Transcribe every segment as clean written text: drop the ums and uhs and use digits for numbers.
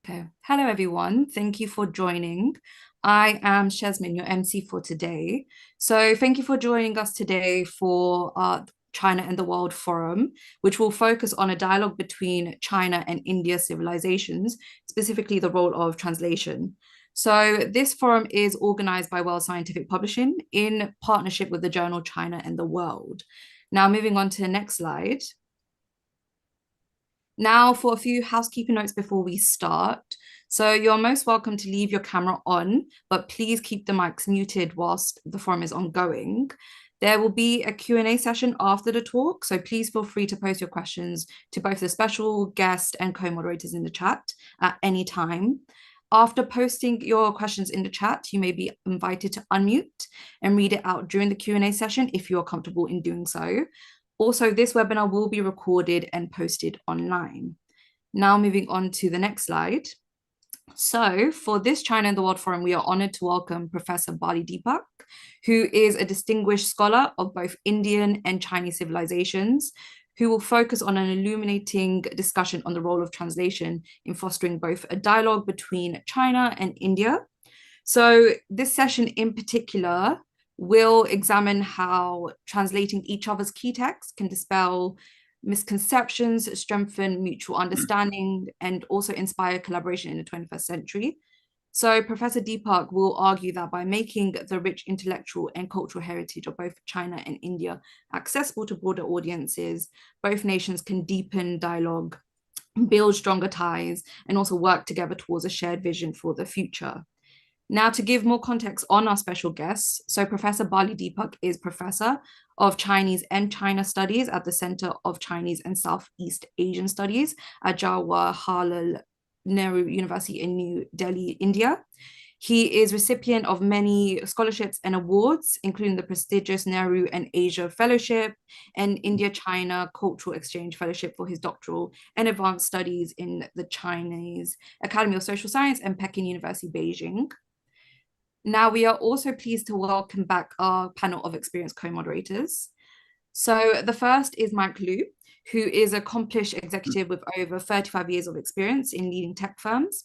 Okay. Hello, everyone. Thank you for joining. I am Shesmin, your MC for today. So, thank you for joining us today for China and the World Forum, which will focus on a dialogue between China and India civilizations, specifically the role of translation. So, this forum is organized by World Scientific Publishing in partnership with the journal China and the World. Now, moving on to the next slide. Now, for a few housekeeping notes before we start. So, you're most welcome to leave your camera on, but please keep the mics muted whilst the forum is ongoing. There will be a Q&A session after the talk, so please feel free to post your questions to both the special guest and co-moderators in the chat at any time. After posting your questions in the chat, you may be invited to unmute and read it out during the Q&A session if you are comfortable in doing so. Also, this webinar will be recorded and posted online. Now moving on to the next slide. So for this China and the World Forum, we are honored to welcome Professor Bali Deepak, who is a distinguished scholar of both Indian and Chinese civilizations, who will focus on an illuminating discussion on the role of translation in fostering both a dialogue between China and India. So this session in particular will examine how translating each other's key texts can dispel misconceptions, strengthen mutual understanding, and also inspire collaboration in the 21st century. So Professor Deepak will argue that by making the rich intellectual and cultural heritage of both China and India accessible to broader audiences, both nations can deepen dialogue, build stronger ties, and also work together towards a shared vision for the future. Now, to give more context on our special guests, so Professor Bali Deepak is Professor of Chinese and China Studies at the Center of Chinese and Southeast Asian Studies at Jawaharlal Nehru University in New Delhi, India. He is recipient of many scholarships and awards, including the prestigious Nehru and Asia Fellowship and India-China Cultural Exchange Fellowship for his doctoral and advanced studies in the Chinese Academy of Social Science and Peking University, Beijing. Now, we are also pleased to welcome back our panel of experienced co-moderators. So the first is Mike Liu, who is an accomplished executive with over 35 years of experience in leading tech firms.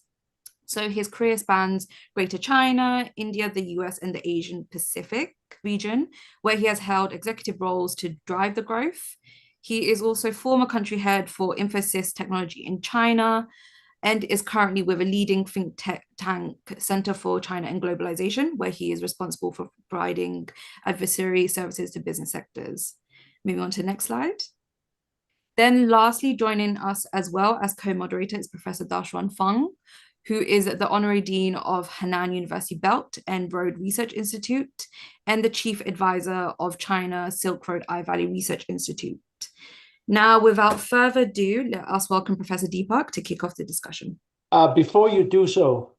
So his career spans Greater China, India, the US, and the Asian Pacific region, where he has held executive roles to drive the growth. He is also former country head for Infosys Technology in China, and is currently with a leading think tank Center for China and Globalization, where he is responsible for providing advisory services to business sectors. Moving on to the next slide. Then lastly, joining us as well as co-moderator is Professor Dashuan Fang, who is the Honorary Dean of Henan University Belt and Road Research Institute and the Chief Advisor of China Silk Road Eye Valley Research Institute. Now, without further ado, let us welcome Professor Deepak to kick off the discussion. Before you do so,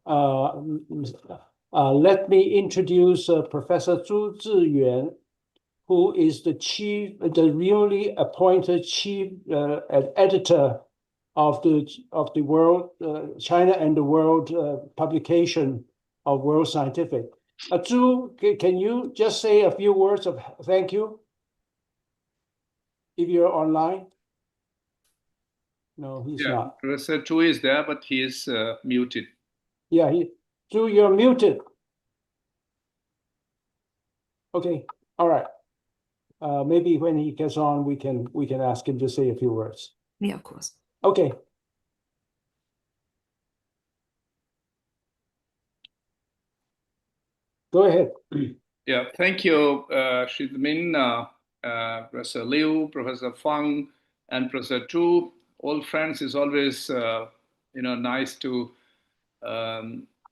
let me introduce Professor Zhu Ziyuan, who is the newly appointed chief editor of the World China and the World publication of World Scientific. Zhu, can you just say a few words of thank you? If you're online. No, he's not. Professor Zhu is there, but he is muted. Yeah, Zhu, you're muted. Okay, all right. Maybe when he gets on, we can ask him to say a few words. Yeah, of course. Okay. Go ahead. Yeah, thank you, Shizmin, Professor Liu, Professor Fang, and Professor Zhu. All friends, is always nice to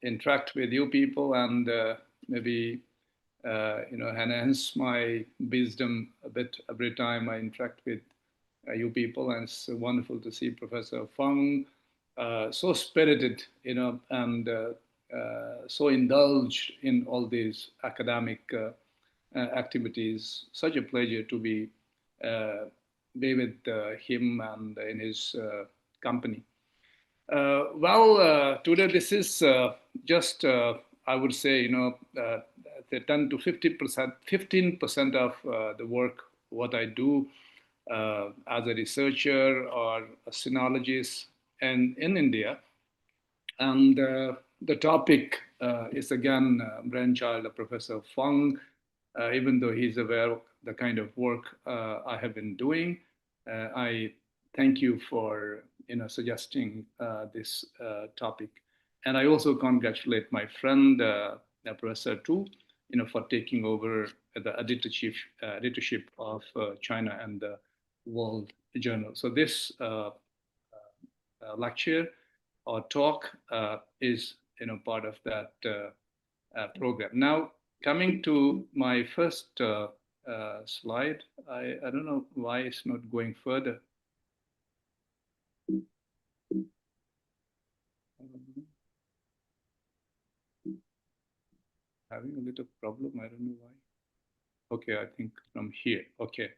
interact with you people and maybe enhance my wisdom a bit every time I interact with you people. And it's wonderful to see Professor Fang so spirited, and so indulged in all these academic activities. Such a pleasure to be with him and in his company. Today this is just, I would say, the 10 to 50%, 15% of the work, what I do as a researcher or a sinologist and in India. And the topic is again brainchild of Professor Fang, even though he's aware of the kind of work I have been doing. I thank you for suggesting this topic. And I also congratulate my friend, Professor Tu, for taking over the editorship of China and the World Journal. So this lecture or talk is part of that program. Now, coming to my first slide, I don't know why it's not going further. Having a little problem, I don't know why. Okay, I think from here. Okay.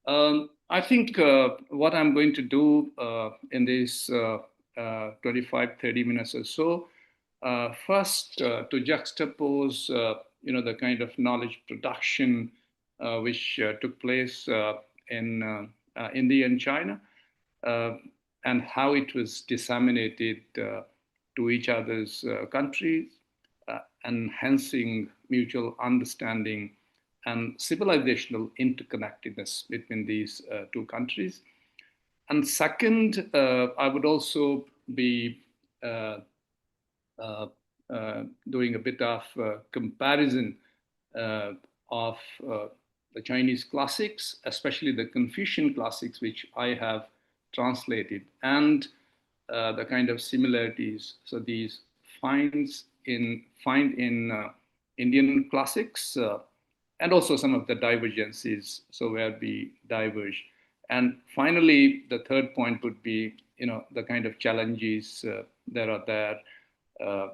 I think what I'm going to do in these 25, 30 minutes or so, first to juxtapose, the kind of knowledge production which took place in India and China, uh, and how it was disseminated to each other's countries, enhancing mutual understanding and civilizational interconnectedness between these two countries. And second, I would also be uh, uh, doing a bit of comparison uh, of the Chinese classics, especially the Confucian classics, which I have translated, and the kind of similarities. So these find in Indian classics, and also some of the divergences. So where we diverge. And finally, the third point would be, the kind of challenges that are there uh,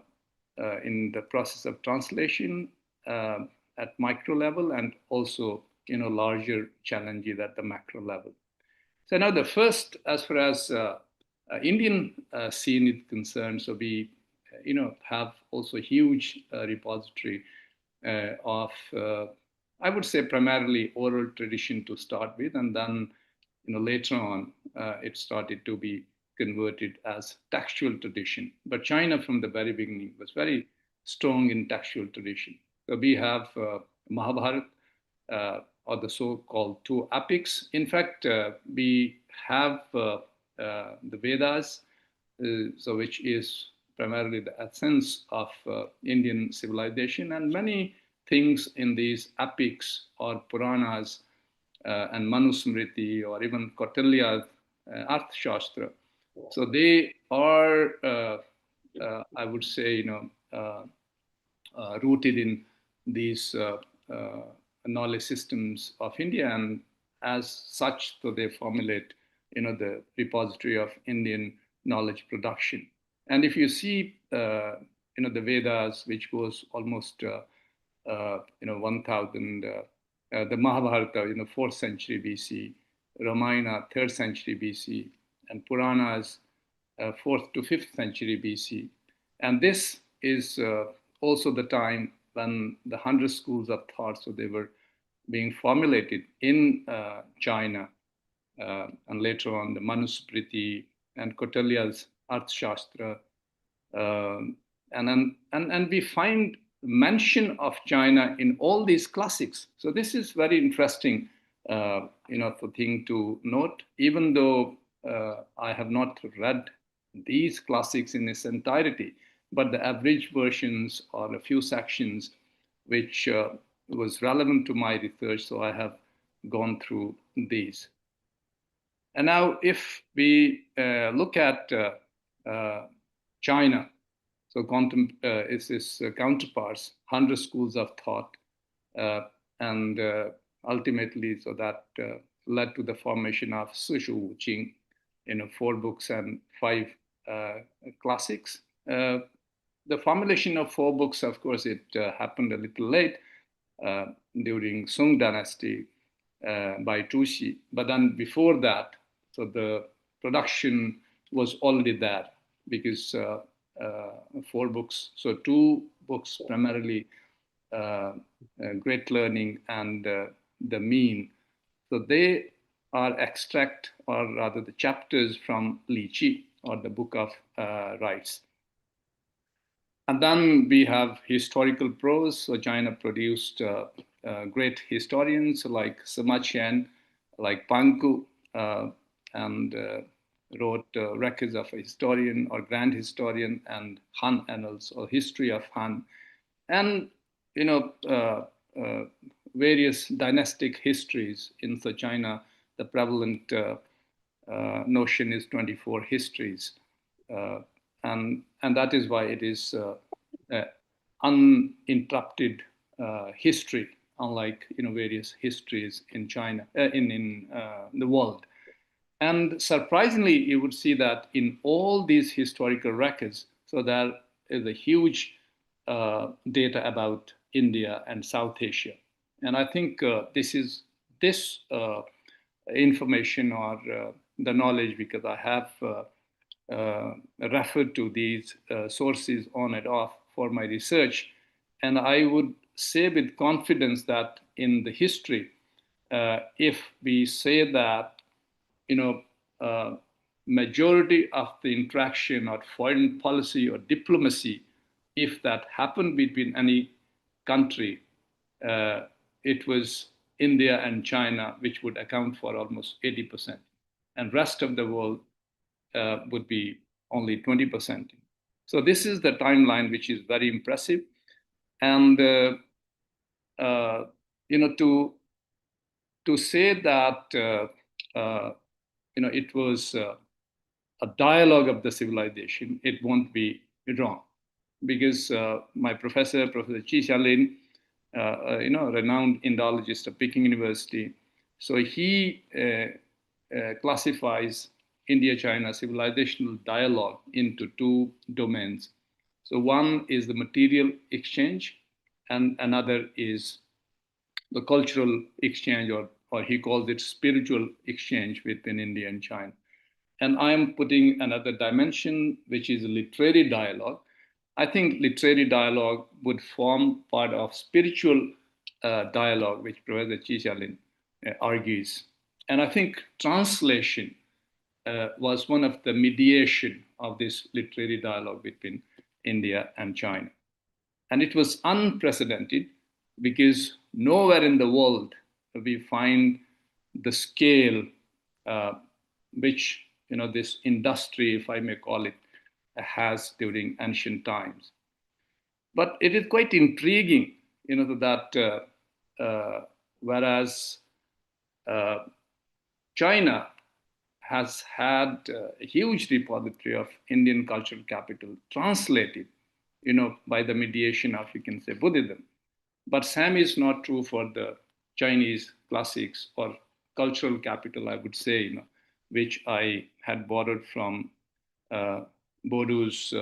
in the process of translation at micro level, and also larger challenges at the macro level. So now the first, as far as Indian scene is concerned, so we have also a huge repository of I would say primarily oral tradition to start with, and then later on it started to be converted as textual tradition. But China from the very beginning was very strong in textual tradition. So we have Mahabharata, or the so-called two epics. In fact, we have the Vedas, so which is primarily the essence of Indian civilization, and many things in these epics or Puranas and Manusmriti or even Kautilya's Arthashastra. So they are, I would say, rooted in these knowledge systems of India, and as such, so they formulate, the repository of Indian knowledge production. And if you see, the Vedas, which goes almost, 1,000, the Mahabharata, 4th century BC, Ramayana, 3rd century BC, and Puranas, 4th to 5th century BC. And this is also the time when the 100 schools of thought, so they were being formulated in China, and later on the Manusmriti and Kautilya's Arthashastra. And we find mention of China in all these classics. So this is very interesting, thing to note, even though I have not read these classics in its entirety, but the abridged versions or a few sections which was relevant to my research, so I have gone through these. And now if we look at China, so is its counterparts, 100 schools of thought, and ultimately, so that led to the formation of Suzhou Wuqing, 4 books and 5 classics. The formulation of 4 books, of course, it happened a little late during Song Dynasty by Tuxi. But then before that, so the production was already there, because 4 books, so 2 books primarily, Great Learning and The Mean. So they are extract, or rather the chapters from Li Qi, or the Book of Rites. And then we have historical prose. So China produced great historians like Sima Qian, like Panku, and wrote records of a historian or grand historian, and Han Annals, or history of Han, and you know various dynastic histories in the China. The prevalent notion is 24 histories, uh, and that is why it is uninterrupted history, unlike various histories in China, in the world. And surprisingly, you would see that in all these historical records, so there is a huge data about India and South Asia. And I think this information, or the knowledge, because I have referred to these sources on and off for my research. And I would say with confidence that in the history, if we say that you know, majority of the interaction or foreign policy or diplomacy, if that happened between any country, uh, it was India and China, which would account for almost 80%, and rest of the world would be only 20%. So this is the timeline, which is very impressive, and uh, to say that it was a dialogue of the civilization, it won't be wrong, because my professor, Professor Chi Xiaolin, renowned Indologist of Peking University, so he classifies India-China civilizational dialogue into two domains. So one is the material exchange, and another is the cultural exchange, or he calls it spiritual exchange between India and China. And I am putting another dimension, which is literary dialogue. I think literary dialogue would form part of spiritual dialogue, which Professor Chi Xiaolin argues. And I think translation was one of the mediation of this literary dialogue between India and China. And it was unprecedented, because nowhere in the world we find the scale uh, which this industry, if I may call it, has during ancient times. But it is quite intriguing, that whereas uh, China has had a huge repository of Indian cultural capital translated, by the mediation of, you can say, Buddhism. But same is not true for the Chinese classics or cultural capital, I would say, which I had borrowed from uh, Bodu's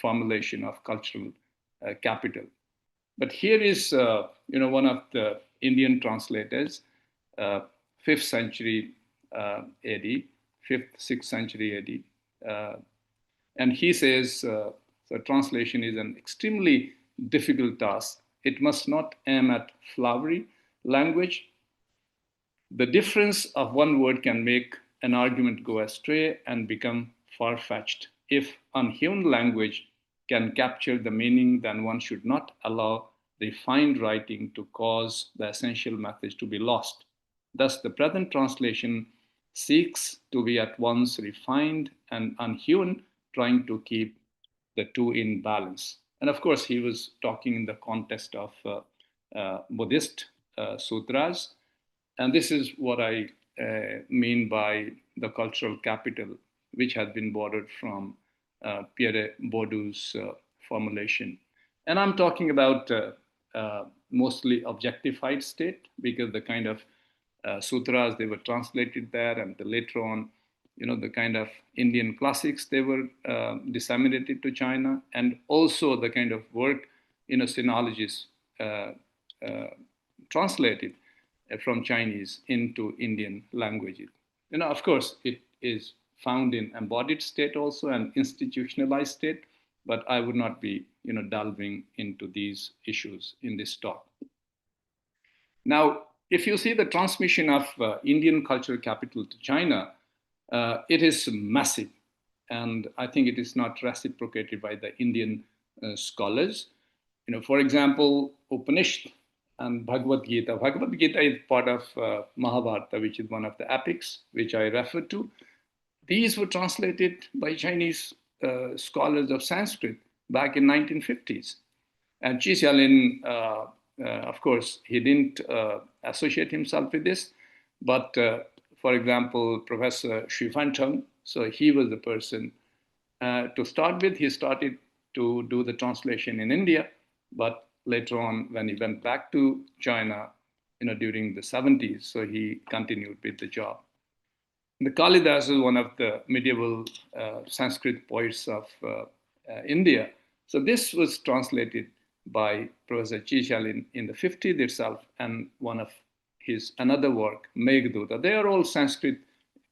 formulation of cultural capital. But here is, one of the Indian translators, uh, 5th century AD, 5th, 6th century AD. And he says the translation is an extremely difficult task. It must not aim at flowery language. The difference of one word can make an argument go astray and become far fetched. If unhewn language can capture the meaning, then one should not allow refined writing to cause the essential message to be lost. Thus, the present translation seeks to be at once refined and unhewn, trying to keep the two in balance. And of course, he was talking in the context of Buddhist sutras. And this is what I mean by the cultural capital, which has been borrowed from Pierre Bourdieu's formulation. And I'm talking about mostly objectified state, because the kind of sutras they were translated there, and later on, the kind of Indian classics they were disseminated to China, and also the kind of work, sinologists translated from Chinese into Indian languages. Of course, it is found in embodied state also and institutionalized state, but I would not be, delving into these issues in this talk. Now, if you see the transmission of Indian cultural capital to China, it is massive. And I think it is not reciprocated by the Indian scholars. For example, Upanishad and Bhagavad Gita. Bhagavad Gita is part of Mahabharata, which is one of the epics which I refer to. These were translated by Chinese scholars of Sanskrit back in 1950s. And Chi Xiaolin, of course, he didn't associate himself with this, but for example, Professor Xu Fancheng, so he was the person to start with. He started to do the translation in India, but later on, when he went back to China, during the 70s, so he continued with the job. The Kalidas is one of the medieval Sanskrit poets of India. So this was translated by Professor Chi Xiaolin in the 50s itself, and one of his another work, Meghduta. They are all Sanskrit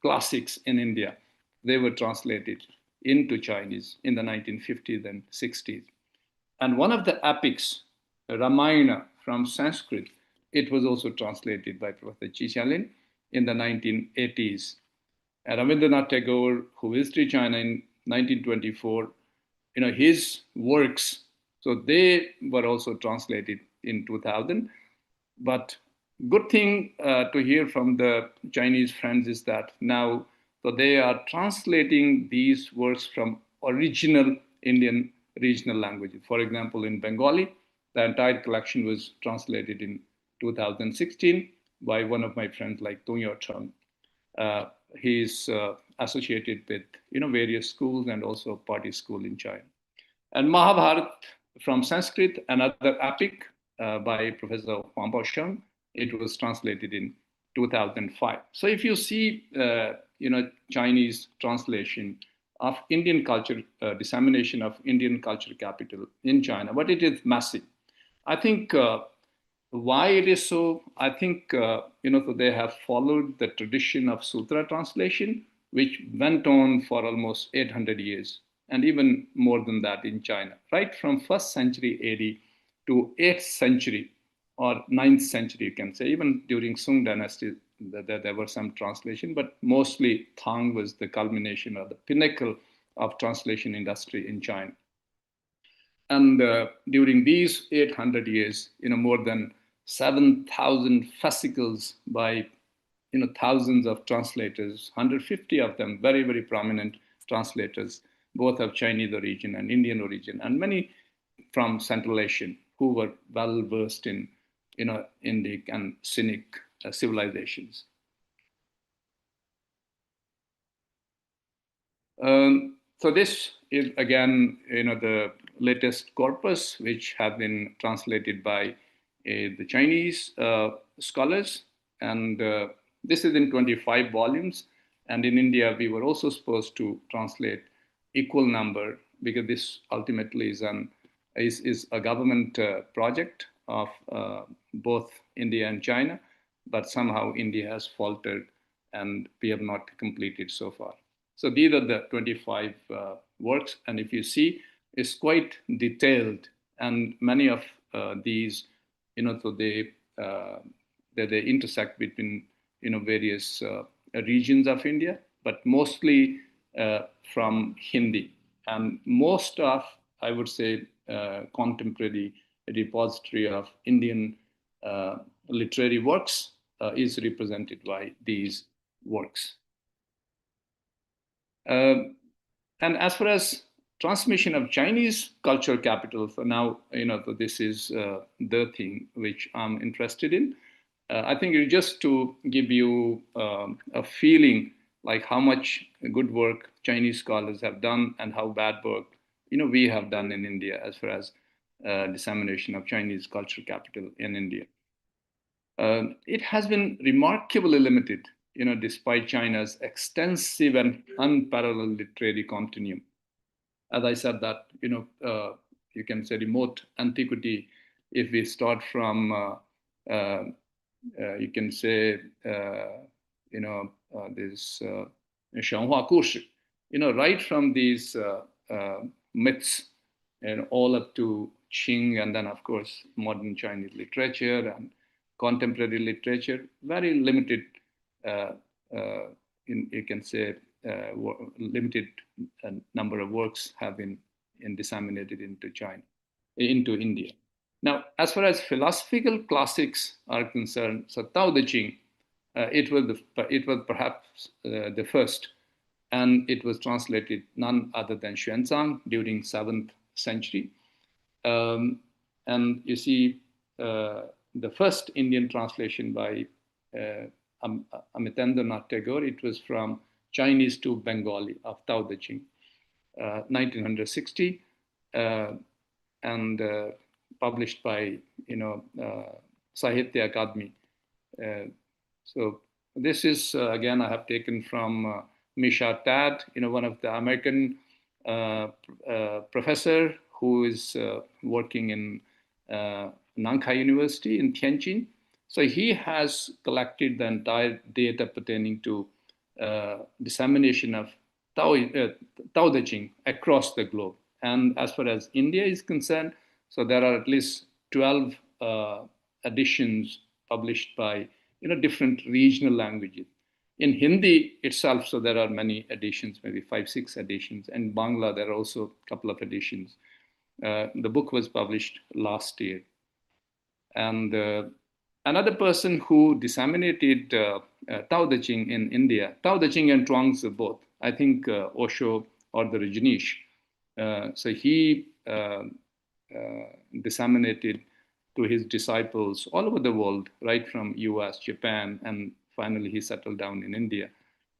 classics in India. They were translated into Chinese in the 1950s and 60s. And one of the epics, Ramayana from Sanskrit, it was also translated by Professor Chi Xiaolin in the 1980s. And Rabindranath Tagore, who visited China in 1924, his works, so they were also translated in 2000. But good thing to hear from the Chinese friends is that now, so they are translating these works from original Indian regional languages. For example, in Bengali, the entire collection was translated in 2016 by one of my friends like Tung Yo Chang. He's associated with various schools and also party school in China. And Mahabharata from Sanskrit, another epic by Professor Huang Baosheng. It was translated in 2005. So if you see, Chinese translation of Indian culture, dissemination of Indian culture capital in China, but it is massive. I think why it is so, I think, so they have followed the tradition of Sutra translation, which went on for almost 800 years, and even more than that in China, right from 1st century AD to 8th century or 9th century, you can say. Even during Sung dynasty, there were some translation, but mostly Tang was the culmination or the pinnacle of translation industry in China. And during these 800 years, more than 7,000 fascicles by thousands of translators, 150 of them very, very prominent translators, both of Chinese origin and Indian origin, and many from Central Asian who were well versed in Indic and Sinic civilizations. So this is again, the latest corpus, which have been translated by the Chinese scholars, and this is in 25 volumes. And in India, we were also supposed to translate equal number, because this ultimately is a government project of both India and China, but somehow India has faltered and we have not completed so far. So these are the 25 works, and if you see, it's quite detailed, and many of these, so they intersect between various regions of India, but mostly from Hindi, and most of, I would say, contemporary repository of Indian literary works is represented by these works. And as far as transmission of Chinese cultural capital, for now, so this is the thing which I'm interested in. I think it's just to give you a feeling like how much good work Chinese scholars have done and how bad work we have done in India as far as dissemination of Chinese cultural capital in India. It has been remarkably limited, despite China's extensive and unparalleled literary continuum. As I said that, you can say remote antiquity, if we start from, you can say, this Shanghua Kushi, right from these myths and all up to Qing, and then of course modern Chinese literature and contemporary literature, very limited, you can say, limited number of works have been, and disseminated into into India. Now, as far as philosophical classics are concerned, so Tao Te Ching, it was perhaps the first, and it was translated none other than Xuanzang during 7th century. And you see, the first Indian translation by Amitabh Tagore, it was from Chinese to Bengali of Tao Te Ching, 1960, and published by Sahitya Akademi. So this is again I have taken from Misha Tad, one of the American professor who is working in Nankai University in Tianjin. So he has collected the entire data pertaining to dissemination of Tao Te Ching across the globe. And as far as India is concerned, so there are at least 12 editions published by different regional languages. In Hindi itself, so there are many editions, maybe 5-6 editions. And Bangla, there are also a couple of editions. The book was published last year. And another person who disseminated Tao Te Ching in India, Tao Te Ching and Zhuangzi both, I think Osho or the Rajneesh. So he disseminated to his disciples all over the world, right from US, Japan, and finally he settled down in India.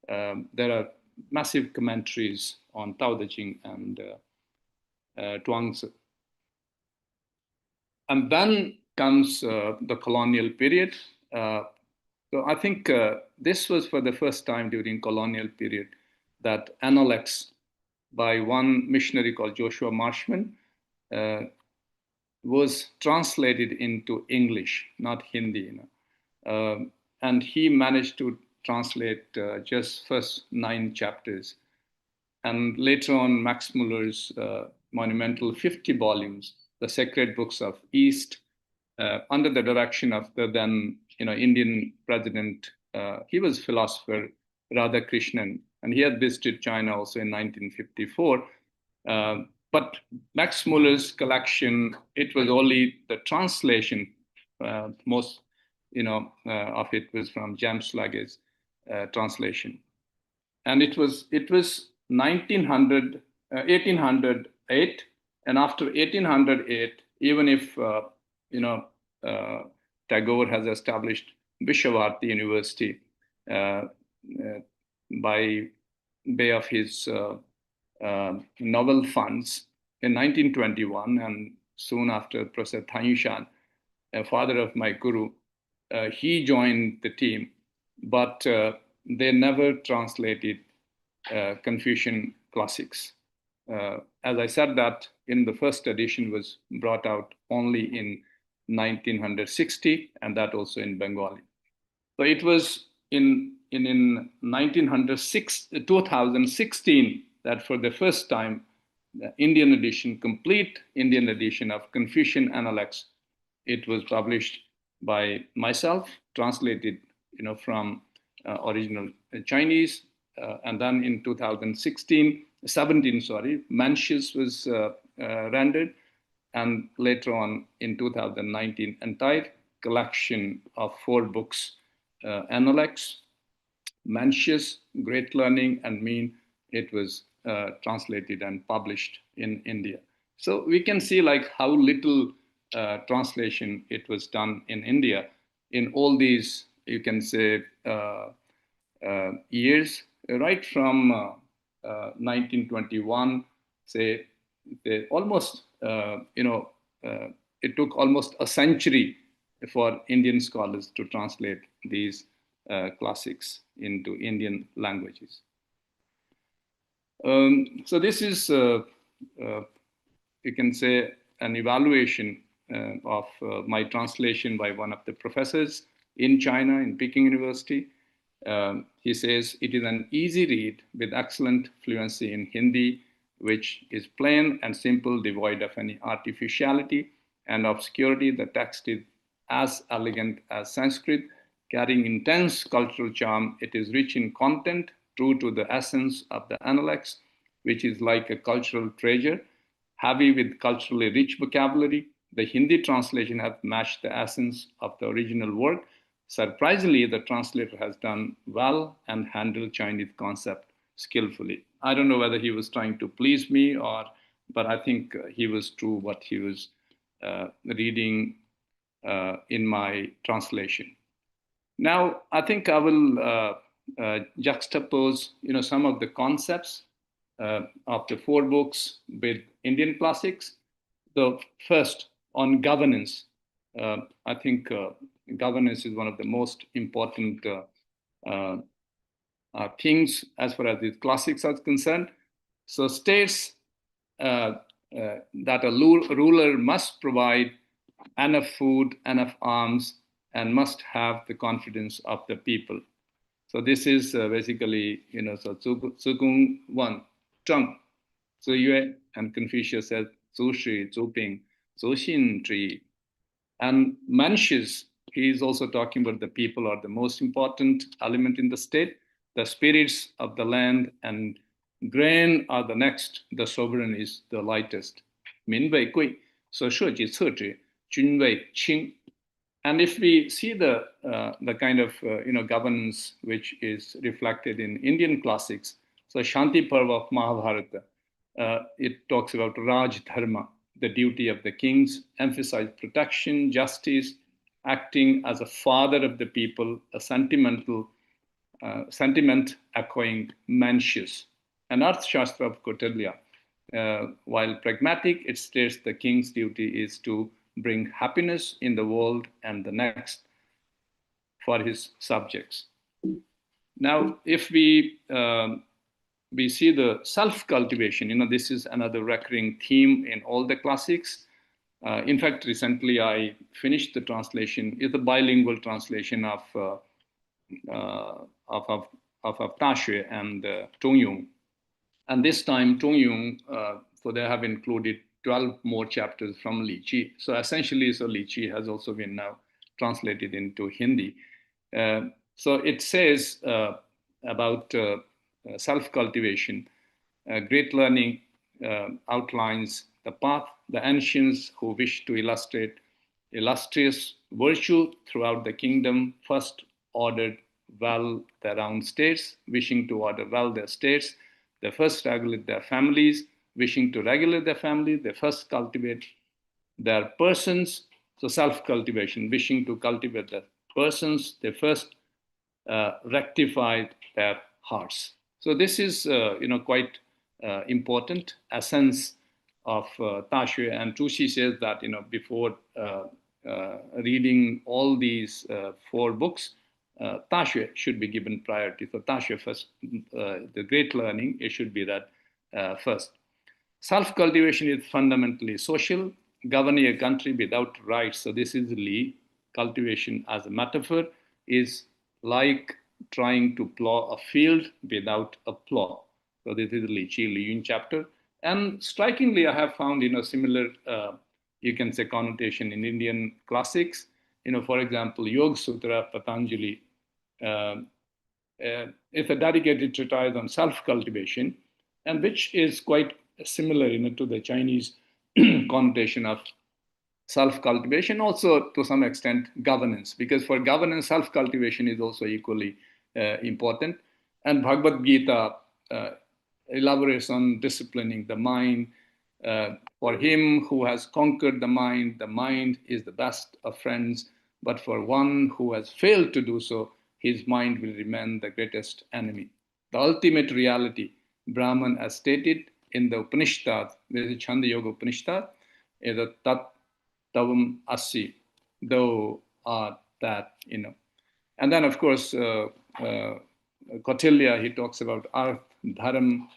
There are massive commentaries on Tao Te Ching and Zhuangzi. And then comes the colonial period. So I think this was for the first time during colonial period that Analects by one missionary called Joshua Marshman was translated into English, not Hindi. And he managed to translate just first 9 chapters. And later on, Max Muller's monumental 50 volumes, The Sacred Books of East, under the direction of the then Indian president. He was philosopher Radhakrishnan, and he had visited China also in 1954. But Max Muller's collection, it was only the translation. Most of it was from James Lage's translation, and it was 1808, and after 1808, even if Tagore has established Vishavarti University by way of his novel funds in 1921, and soon after Professor Thanyushan, a father of my guru, he joined the team, but they never translated Confucian classics. As I said, that in the first edition was brought out only in 1960, and that also in Bengali. So it was in 2016 that for the first time, the Indian edition, complete Indian edition of Confucian Analects, it was published by myself, translated from original Chinese, and then in 17, Mencius was rendered, and later on in 2019, entire collection of 4 books, Analects, Mencius, Great Learning, and Mean, it was translated and published in India. So we can see like how little translation it was done in India in all these, you can say, years, right from 1921, say, almost, it took almost a century for Indian scholars to translate these classics into Indian languages. So this is, you can say, an evaluation of my translation by one of the professors in China, in Peking University. He says, it is an easy read with excellent fluency in Hindi, which is plain and simple, devoid of any artificiality and obscurity. The text is as elegant as Sanskrit, carrying intense cultural charm. It is rich in content, true to the essence of the Analects, which is like a cultural treasure, heavy with culturally rich vocabulary. The Hindi translation has matched the essence of the original work. Surprisingly, the translator has done well and handled Chinese concept skillfully. I don't know whether he was trying to please me but I think he was true what he was reading in my translation. Now, I think I will juxtapose, some of the concepts of the 4 books with Indian classics. The first on governance. I think governance is one of the most important things as far as the classics are concerned. So states that a ruler must provide enough food, enough arms, and must have the confidence of the people. So this is basically, so Zukung 1, Zheng, Ziyue, and Confucius said, Zu Shi, Zu Ping, Zu Xin, Zhi. And Mencius, he is also talking about the people are the most important element in the state. The spirits of the land and grain are the next. The sovereign is the lightest. Min Wei Gui, so Shi Ji Ce Zhi, Jun Wei Qing. And if we see the kind of governance which is reflected in Indian classics, so Shanti Parva of Mahabharata, it talks about Raj Dharma, the duty of the kings, emphasize protection, justice, acting as a father of the people, a sentiment echoing Mencius. An Arthashastra of Kautilya, while pragmatic, it states the king's duty is to bring happiness in the world and the next for his subjects. Now, if we see the self-cultivation, this is another recurring theme in all the classics. In fact, recently I finished the translation. It's a bilingual translation of Ta Xue and Zhongyong. And this time, Zhongyong, so they have included 12 more chapters from Li Qi. So essentially, Li Qi has also been now translated into Hindi. So it says about self-cultivation, great learning outlines the path the ancients who wish to illustrate illustrious virtue throughout the kingdom first ordered well their own states, wishing to order well their states. They first regulate their families, wishing to regulate their family. They first cultivate their persons. So self-cultivation, wishing to cultivate their persons. They first rectify their hearts. So this is, quite important essence of Ta Xue. And Zhu Xi says that, before reading all these 4 books, Ta Xue should be given priority. So Ta Xue first, the great learning, it should be that first. Self-cultivation is fundamentally social. Governing a country without rights, so this is Li, cultivation as a metaphor, is like trying to plow a field without a plow. So this is Li Qi, Li Yun chapter. And strikingly, I have found, similar, you can say, connotation in Indian classics. For example, Yoga Sutra, Patanjali, it's a dedicated treatise on self-cultivation, and which is quite similar, to the Chinese connotation of self-cultivation, also to some extent governance, because for governance, self-cultivation is also equally important. And Bhagavad Gita elaborates on disciplining the mind. For him who has conquered the mind is the best of friends. But for one who has failed to do so, his mind will remain the greatest enemy. The ultimate reality, Brahman as stated in the Upanishad, there is a Chanda Yoga Upanishad, is a Tat Tavam Asi, thou art that, And then, of course, Kautilya, he talks about Arth, Dharam,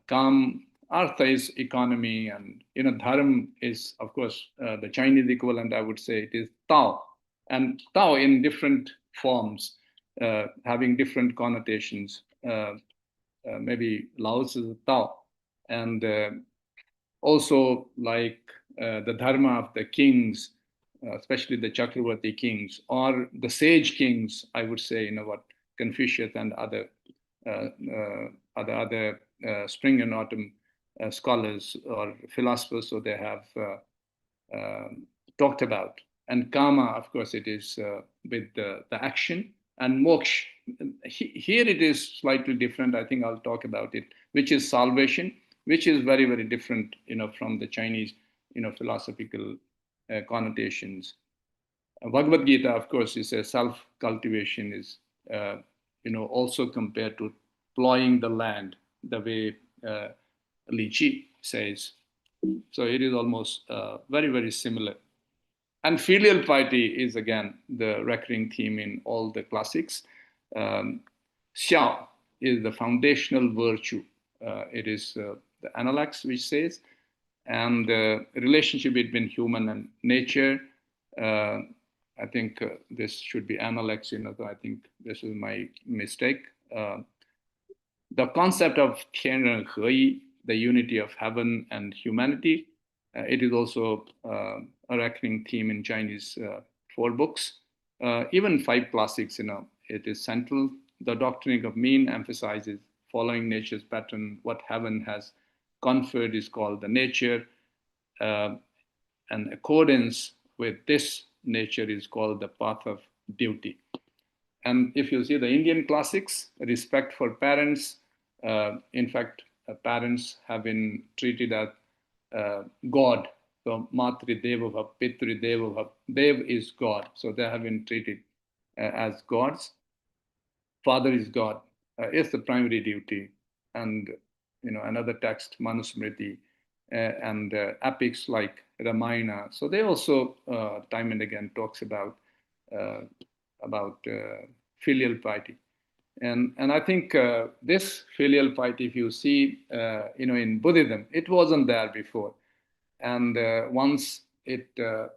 Kam. Artha is economy, and Dharam is, of course, the Chinese equivalent, I would say, it is Tao. And Tao in different forms, having different connotations. Maybe Laos is Tao. And also like the Dharma of the kings, especially the Chakravarti kings, or the sage kings, I would say, what Confucius and other spring and autumn scholars or philosophers, so they have talked about. And karma, of course, it is with the action. And moksha, here it is slightly different. I think I'll talk about it, which is salvation, which is very, very different, from the Chinese, philosophical connotations. Bhagavad Gita, of course, is a self-cultivation, is also compared to plowing the land, the way Li Chi says. So it is almost very, very similar. And filial piety is again the recurring theme in all the classics. Xiao is the foundational virtue. It is the analects which says, and the relationship between human and nature. I think this should be analects, so I think this is my mistake. The concept of 天人合一, the unity of heaven and humanity, it is also a recurring theme in Chinese four books. Even five classics, it is central. The doctrine of mean emphasizes following nature's pattern. What heaven has conferred is called the nature, and accordance with this nature is called the path of duty. And if you see the Indian classics, respect for parents, in fact, parents have been treated as God. So Matri Deva Bhav, Pitri Deva Bhav. Dev is God. So they have been treated as gods. Father is God. Is the primary duty. And another text, Manusmriti, and epics like Ramayana. So they also time and again talks about filial piety. And I think this filial piety, if you see, in Buddhism, it wasn't there before. And once it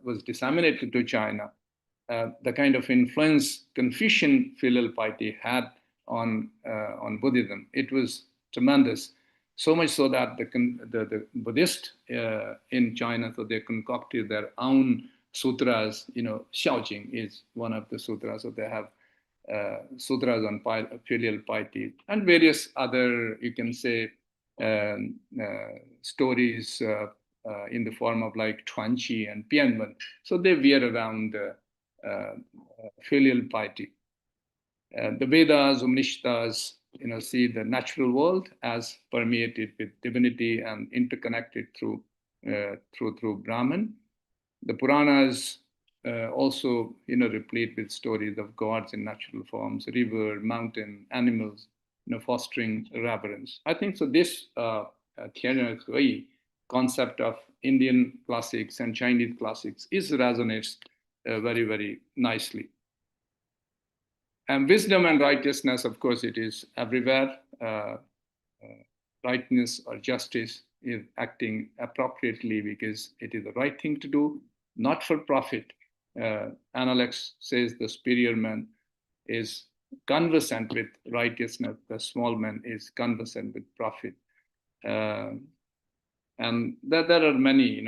was disseminated to China, the kind of influence Confucian filial piety had on Buddhism, it was tremendous. So much so that the Buddhists in China, so they concocted their own sutras. Xiaojing is one of the sutras, so they have sutras on filial piety and various other, you can say, stories in the form of like Chuanqi and Pianwen. So they veer around filial piety. The Vedas, Upanishads, see the natural world as permeated with divinity and interconnected through Brahman. The Puranas also, replete with stories of gods in natural forms, river, mountain, animals, fostering reverence. I think so. This concept of Indian classics and Chinese classics resonates very, very nicely. And wisdom and righteousness, of course, it is everywhere. Rightness or justice is acting appropriately because it is the right thing to do, not for profit. Analects says the superior man is conversant with righteousness, the small man is conversant with profit. And there are many,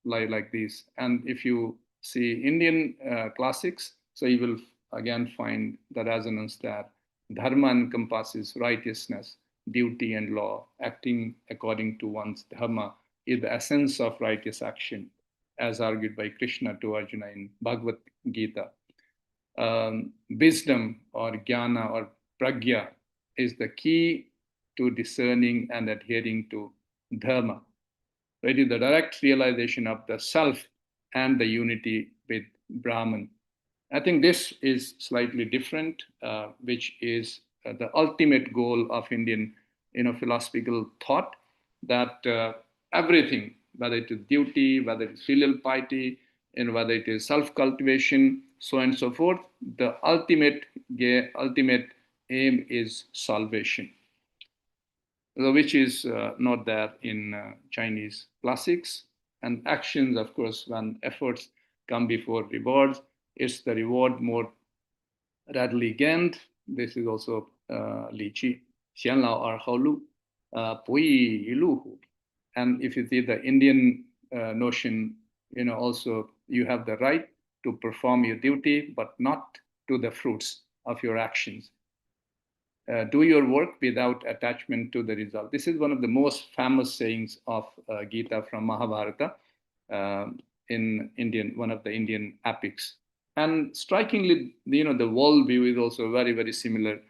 like these. And if you see Indian classics, so you will again find the resonance that dharma encompasses righteousness, duty, and law. Acting according to one's dharma is the essence of righteous action, as argued by Krishna to Arjuna in Bhagavad Gita. Wisdom or jnana or pragya is the key to discerning and adhering to dharma. It is the direct realization of the self and the unity with Brahman. I think this is slightly different, which is the ultimate goal of Indian, philosophical thought, that everything, whether it is duty, whether it is filial piety, and whether it is self-cultivation, so on and so forth, the ultimate aim is salvation, which is not there in Chinese classics. And actions, of course, when efforts come before rewards, it's the reward more readily gained. This is also Li Qi, Xian Lao Er Hao Lu, Pu Yi Yi Lu Hu. And if you see the Indian notion, also you have the right to perform your duty, but not to the fruits of your actions. do your work without attachment to the result. This is one of the most famous sayings of Gita from Mahabharata in Indian, one of the Indian epics. And strikingly, the world view is also very, very similar.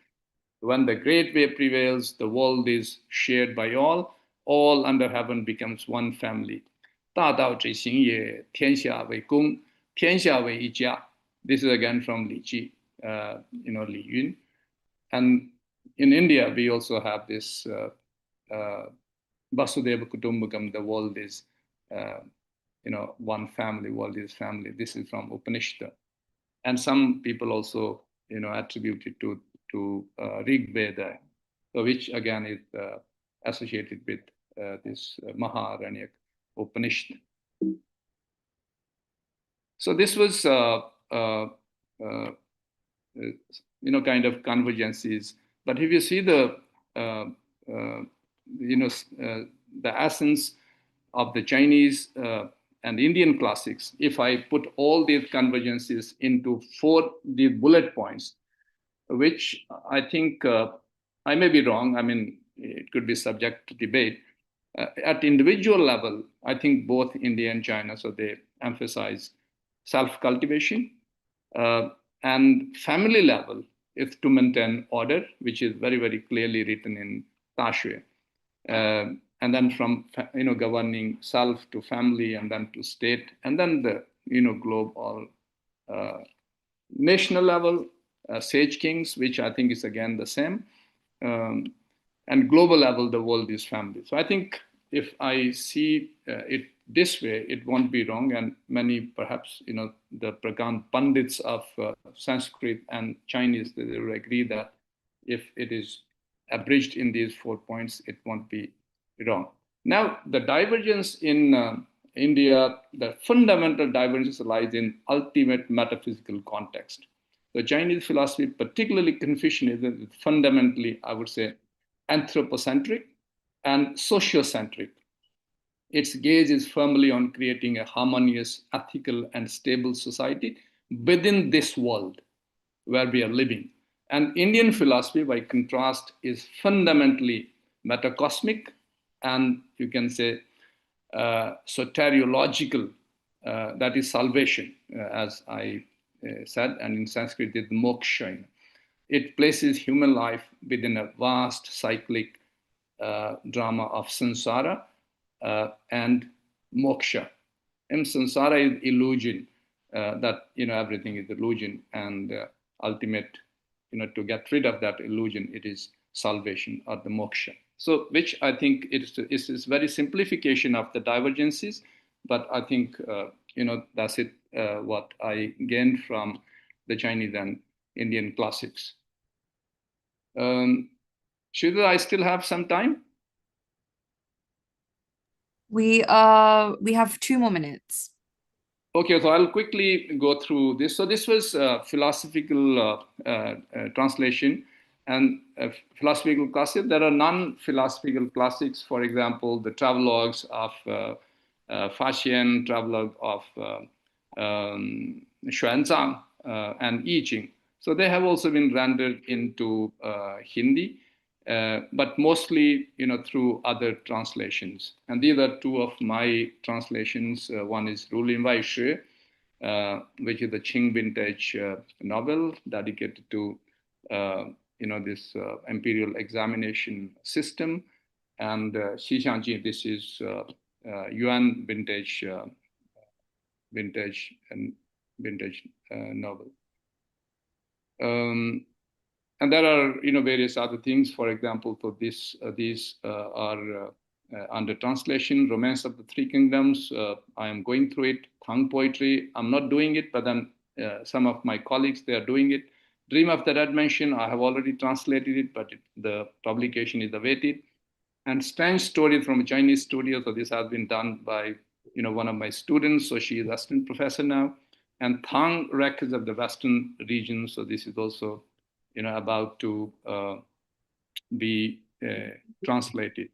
When the great way prevails, the world is shared by all under heaven becomes one family. 大道之行也，天下为公，天下为一家. This is again from Li Ji, Li Yun. And in India, we also have this Vasudeva Kutumbakam, the world is, one family, world is family. This is from Upanishad. And some people also, attribute it to Rig Veda, which again is associated with this Maharanyak Upanishad. So this was, kind of convergences. But if you see the essence of the Chinese and Indian classics, if I put all these convergences into these bullet points, which I think I may be wrong. I mean, it could be subject to debate. At individual level, I think both India and China, so they emphasize self-cultivation. And family level is to maintain order, which is very, very clearly written in Tashui. And then from governing self to family, and then to state, and then the globe or national level, sage kings, which I think is again the same, and global level, the world is family. So I think if I see it this way, it won't be wrong. And many, perhaps, the Pragan Pandits of Sanskrit and Chinese, they will agree that if it is abridged in these 4 points, it won't be wrong. Now, the divergence in India, the fundamental divergence lies in ultimate metaphysical context. The Chinese philosophy, particularly Confucianism, is fundamentally, I would say, anthropocentric and sociocentric. Its gaze is firmly on creating a harmonious, ethical, and stable society within this world where we are living. And Indian philosophy, by contrast, is fundamentally metacosmic and, you can say, soteriological, that is salvation, as I said, and in Sanskrit, it's moksha. It places human life within a vast cyclic drama of samsara and moksha. And samsara is illusion, that everything is illusion, and ultimate, to get rid of that illusion, it is salvation or the moksha. So, which I think is very simplification of the divergences, but I think that's it. What I gained from the Chinese and Indian classics. Should I still have some time? We have 2 more minutes. Okay, so I'll quickly go through this. So this was philosophical translation and philosophical classics. There are non-philosophical classics, for example, the travelogues of Faxian, travelogue of Xuanzang and I Ching. So they have also been rendered into Hindi, but mostly, through other translations. And these are 2 of my translations. One is Ru Lin Wai Shi, which is the Qing vintage novel dedicated to, this imperial examination system. And Xi Xiangji, this is Yuan vintage novel. And there are, various other things. For example, for these are under translation. Romance of the Three Kingdoms. I am going through it. Tang poetry. I'm not doing it, but then some of my colleagues, they are doing it. Dream of the Red Mansion. I have already translated it, but the publication is awaited. And Strange Story from a Chinese studio. So this has been done by one of my students. So she is assistant professor now. And Tang Records of the Western region. So this is also about to be translated.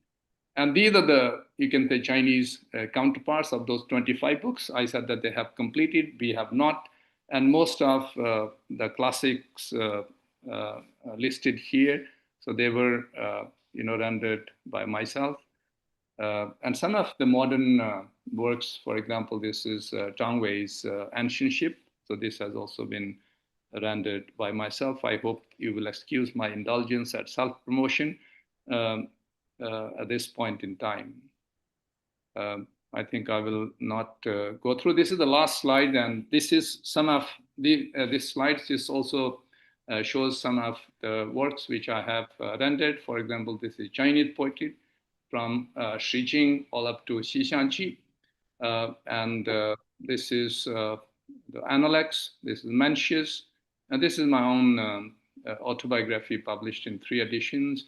And these are the, you can say, Chinese counterparts of those 25 books. I said that they have completed, we have not. And most of the classics listed here So they were, rendered by myself. And some of the modern works, for example, this is Zhang Wei's Ancient Ship. So this has also been rendered by myself. I hope you will excuse my indulgence at self-promotion at this point in time. I think I will not go through. This is the last slide, and this is some of this slide. This also shows some of the works which I have rendered. For example, this is Chinese poetry from Shi Jing all up to Xi Xiangqi. And this is the Analects, this is Mencius, and this is my own autobiography published in 3 editions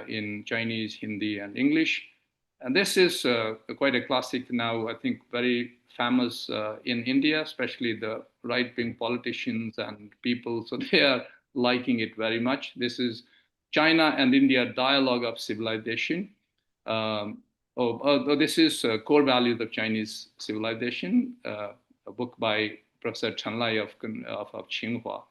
in Chinese, Hindi, and English. And this is quite a classic now, I think very famous in India, especially the right-wing politicians and people. So they are liking it very much. This is China and India Dialogue of Civilization. This is Core Values of Chinese Civilization, a book by Professor Chen Lai of Tsinghua.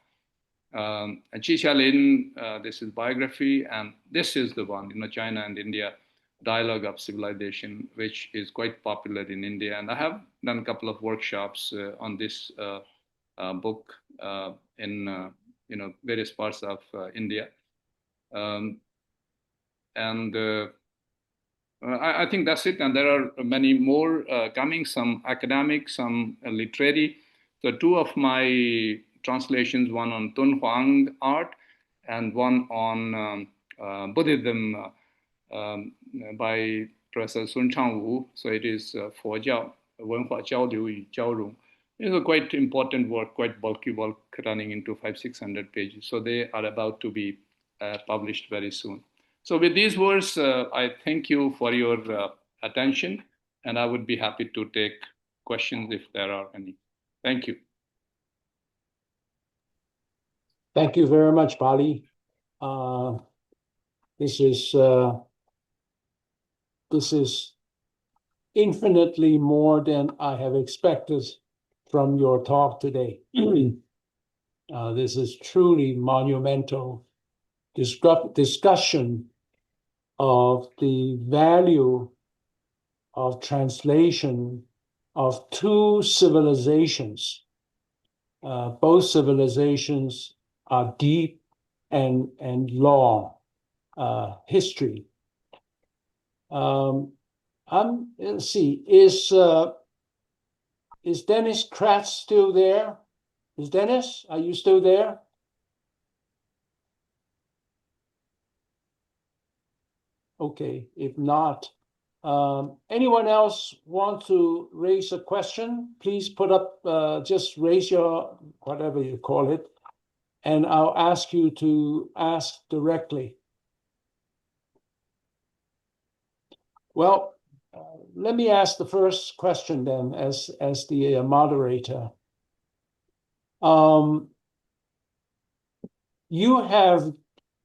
And Chi Xialin, this is biography, and this is the one, China and India Dialogue of Civilization, which is quite popular in India. And I have done a couple of workshops on this book in various parts of India. I think that's it. And there are many more coming, some academic, some literary. So 2 of my translations, one on Dunhuang art and one on Buddhism by Professor Sun Changwu. So it is 佛教文化交流与交融. It's a quite important work, quite bulky work, running into 500-600 pages. So they are about to be published very soon. So with these words, I thank you for your attention, and I would be happy to take questions if there are any. Thank you. Thank you very much, Bali. This is infinitely more than I have expected from your talk today. This is truly monumental discussion of the value of translation of 2 civilizations. Both civilizations are deep and long history. Let's see, is Dennis Kratz still there? Is Dennis, are you still there? Okay, if not, anyone else want to raise a question? Please put up, just raise your, whatever you call it, and I'll ask you to ask directly. Well, let me ask the first question then as the moderator. You have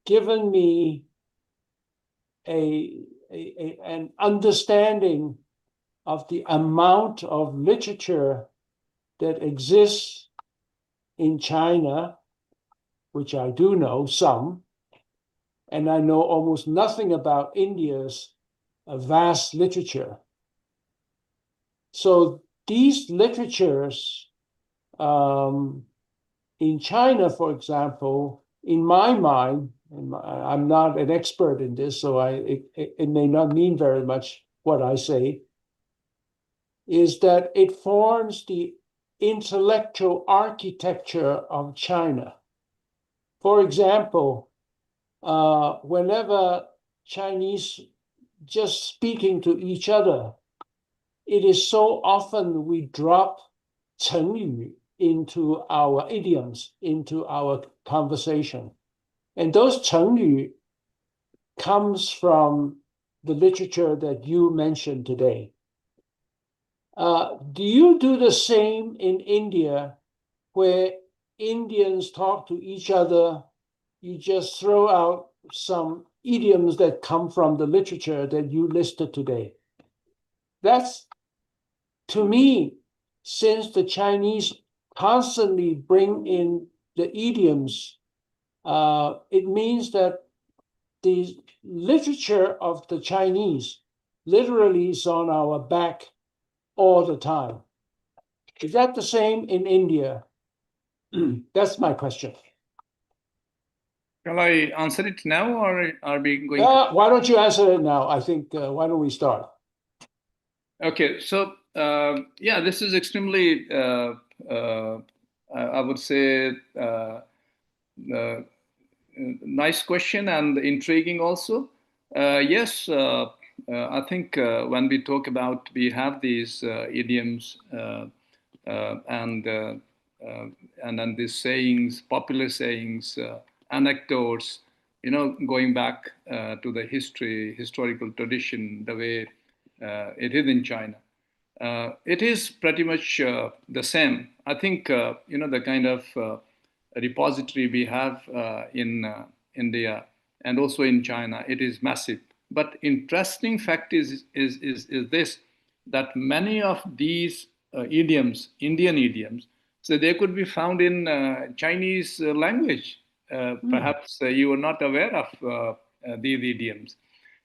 given me an understanding of the amount of literature that exists in China, which I do know some, and I know almost nothing about India's vast literature. So these literatures in China, for example, in my mind, I'm not an expert in this, so it may not mean very much what I say, is that it forms the intellectual architecture of China. For example, whenever Chinese just speaking to each other, it is so often we drop 成语 into our idioms, into our conversation. And those 成语 comes from the literature that you mentioned today. Do you do the same in India, where Indians talk to each other? You just throw out some idioms that come from the literature that you listed today. That's, to me, since the Chinese constantly bring in the idioms, it means that the literature of the Chinese literally is on our back all the time. Is that the same in India? That's my question. Shall I answer it now, or are we going to? Why don't you answer it now? I think, why don't we start? Okay, so yeah, this is extremely, I would say, nice question and intriguing also. Yes, I think when we talk about, we have these idioms and then these sayings, popular sayings, anecdotes, going back to the historical tradition, the way it is in China. It is pretty much the same. I think the kind of repository we have in India and also in China, it is massive. But interesting fact is this, that many of these idioms, Indian idioms, so they could be found in Chinese language. Perhaps you are not aware of these idioms.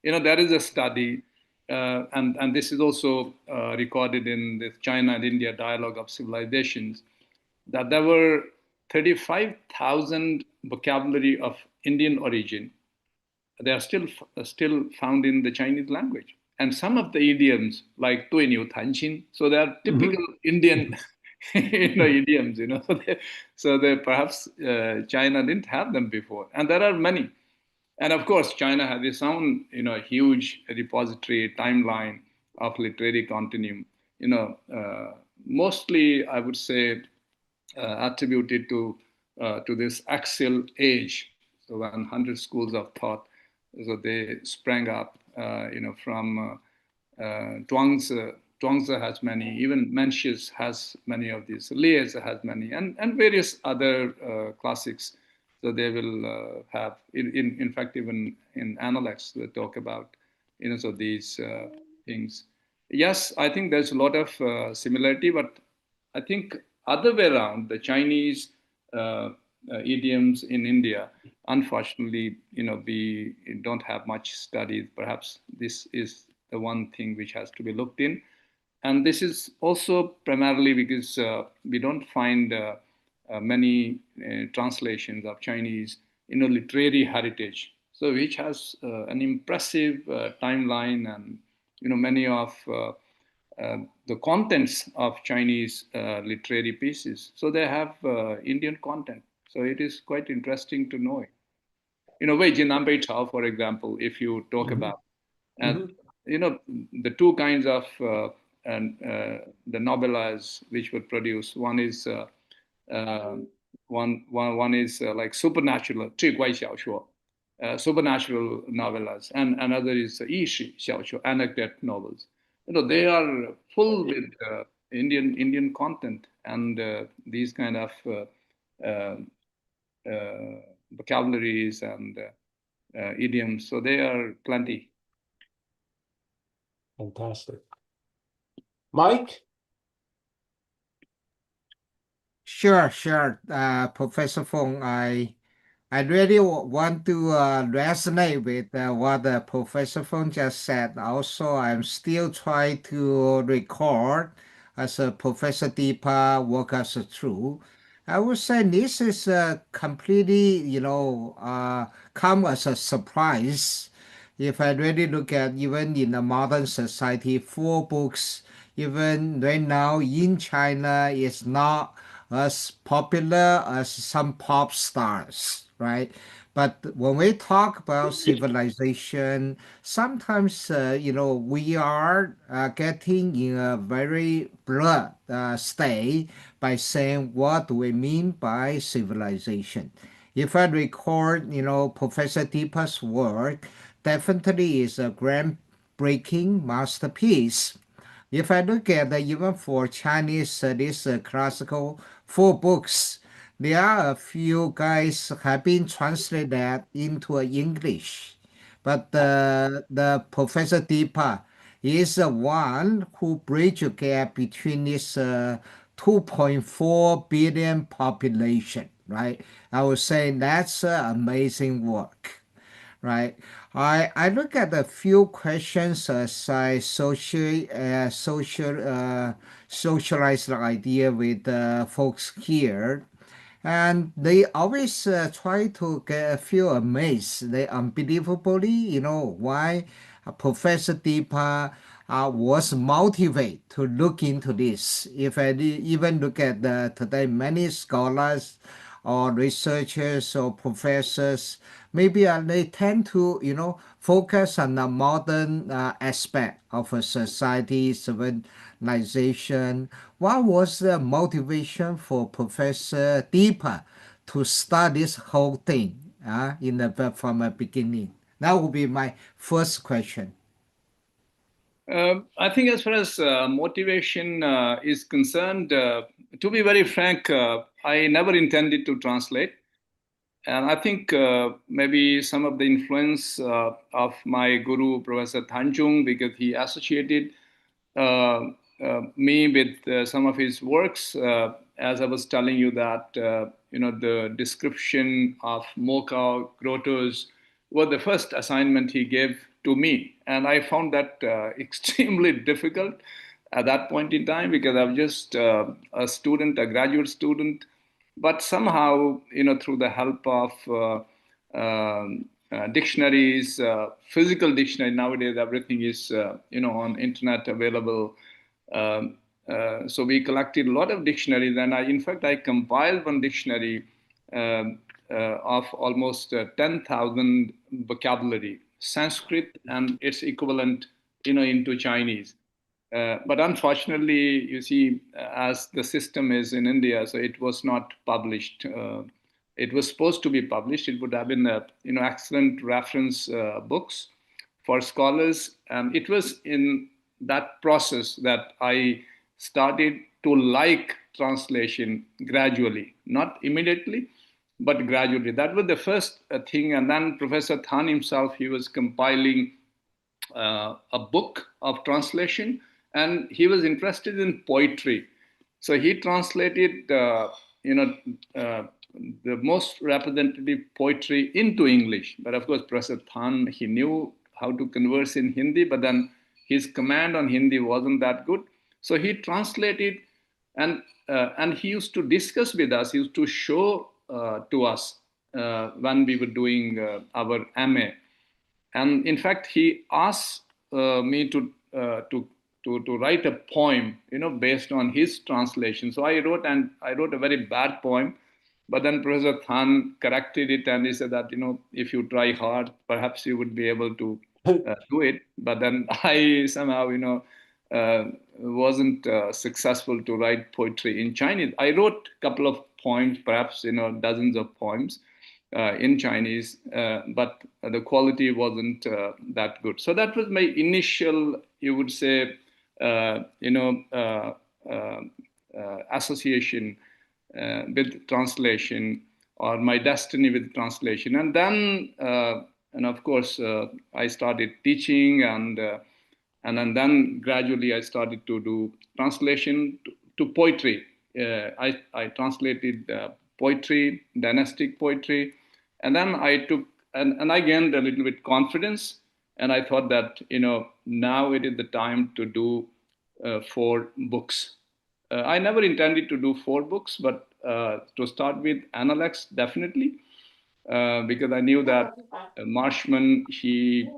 There is a study, and this is also recorded in the China and India Dialogue of Civilizations, that there were 35,000 vocabulary of Indian origin. They are still found in the Chinese language. And some of the idioms, like "tuinuo niu tanqin," so they are typical Indian idioms. So they perhaps China didn't have them before, and there are many. And of course, China has its own, huge repository timeline of literary continuum. Mostly, I would say, attributed to this axial age. So when 100 schools of thought, so they sprang up, from Zhuangzi. Zhuangzi has many, even Mencius has many of these, Liese has many, and various other classics. So they will have, in fact, even in Analects, they talk about, so these things. Yes, I think there's a lot of similarity, but I think other way around, the Chinese idioms in India, unfortunately, we don't have much studied. Perhaps this is the one thing which has to be looked in. And this is also primarily because we don't find many translations of Chinese, literary heritage. So which has an impressive timeline, and many of the contents of Chinese literary pieces. So they have Indian content. So it is quite interesting to know it. Wei Jin Bei Chao, for example, if you talk about, and the two kinds of the novellas which were produced. One is uh, one is like supernatural, 志怪小说, supernatural novellas, and another is 轶事小说, anecdote novels. They are full with Indian content and these kind of vocabularies and idioms. So they are plenty. Fantastic. Mike? Sure, sure. Professor Fong, I really want to resonate with what Professor Fong just said. Also, I'm still trying to record as Professor Deepa walk us through. I would say this is completely, come as a surprise. If I really look at even in the modern society, four books, even right now in China, is not as popular as some pop stars, right? But when we talk about civilization, sometimes we are getting in a very blurred state by saying what do we mean by civilization. If I record, Professor Deepa's work, definitely is a groundbreaking masterpiece. If I look at even for Chinese, this classical four books, there are a few guys have been translated into English, but the Professor Deepa is the one who bridge a gap between this 2.4 billion population, right? I would say that's amazing work. right? I look at a few questions as I socialize the idea with folks here, and they always try to feel amazed. They unbelievably, why Professor Deepa was motivated to look into this. If I even look at today, many scholars or researchers or professors, maybe they tend to, focus on the modern aspect of a society, civilization. What was the motivation for Professor Deepa to start this whole thing from the beginning? That would be my first question. I think as far as motivation is concerned, to be very frank, I never intended to translate. And I think maybe some of the influence of my guru, Professor Thanjung, because he associated me with some of his works. As I was telling you that, the description of Mocha grottos was the first assignment he gave to me. And I found that extremely difficult at that point in time because I was just a student, a graduate student. But somehow, through the help of dictionaries, physical dictionary, nowadays everything is, on internet available. So we collected a lot of dictionaries, and in fact, I compiled one dictionary of almost 10,000 vocabulary, Sanskrit and its equivalent, into Chinese. But unfortunately, you see, as the system is in India, so it was not published. It was supposed to be published. It would have been, excellent reference books for scholars. And it was in that process that I started to like translation gradually, not immediately, but gradually. That was the first thing. And then Professor Than himself, he was compiling a book of translation, and he was interested in poetry. So he translated, the most representative poetry into English. But of course, Professor Than, he knew how to converse in Hindi, but then his command on Hindi wasn't that good. So he translated, and he used to discuss with us. He used to show to us when we were doing our MA. And in fact, he asked me to write a poem, based on his translation. So I wrote a very bad poem, but then Professor Than corrected it, and he said that, if you try hard, perhaps you would be able to do it. But then I somehow, wasn't successful to write poetry in Chinese. I wrote a couple of poems, perhaps, dozens of poems in Chinese, but the quality wasn't that good. So that was my initial, you would say, association with translation, or my destiny with translation. And then, and of course, I started teaching, and then gradually I started to do translation to poetry. I translated poetry, dynastic poetry, and then I took, and I gained a little bit confidence, and I thought that, now it is the time to do 4 books. I never intended to do 4 books, but to start with Analects, definitely, because I knew that Marshman, he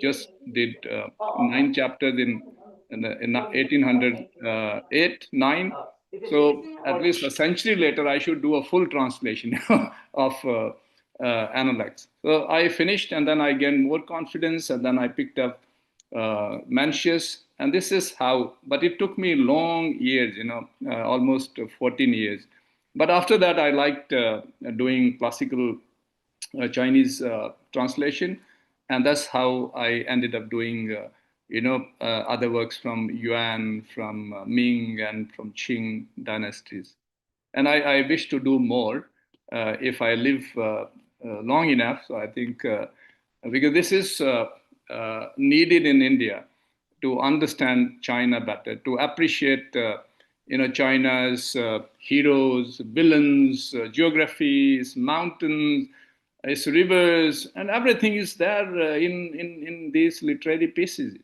just did 9 chapters in 1808, 9. So at least a century later, I should do a full translation of Analects. So I finished, and then I gained more confidence, and then I picked up Mencius, and this is how. But it took me long years, almost 14 years. But after that, I liked doing classical Chinese translation, and that's how I ended up doing, other works from Yuan, from Ming, and from Qing dynasties. And I wish to do more if I live long enough. So I think because this is needed in India to understand China better, to appreciate China's heroes, villains, geographies, mountains, its rivers, and everything is there in these literary pieces.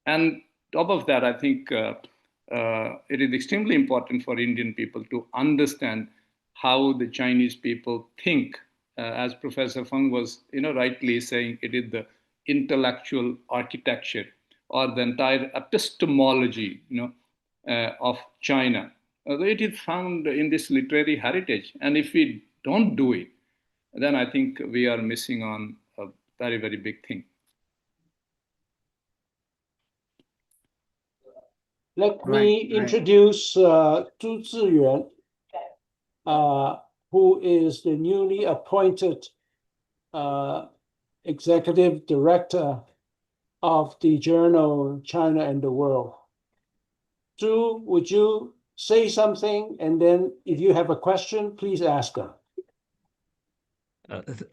And top of that, I think it is extremely important for Indian people to understand how the Chinese people think. As Professor Feng was, rightly saying, it is the intellectual architecture or the entire epistemology, of China. It is found in this literary heritage, and if we don't do it, then I think we are missing on a very, very big thing. Let Right, me right. introduce Zhu Ziyuan, who is the newly appointed executive director of the journal China and the World. Zhu, would you say something? And then if you have a question, please ask them.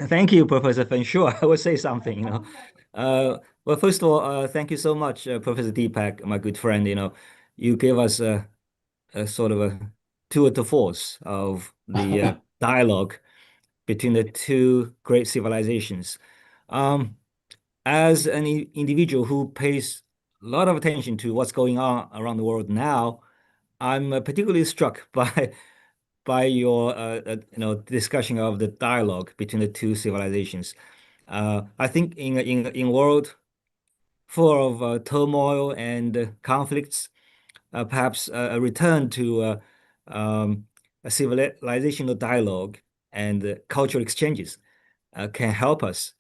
Thank you, Professor Feng. Sure, I will say something, well, first of all, thank you so much, Professor Deepak, my good friend. You gave us a sort of a tour de force of the dialogue between the two great civilizations. As an individual who pays a lot of attention to what's going on around the world now, I'm particularly struck by your discussion of the dialogue between the two civilizations. I think in world full of turmoil and conflicts, perhaps a return to a civilizational dialogue and cultural exchanges can help us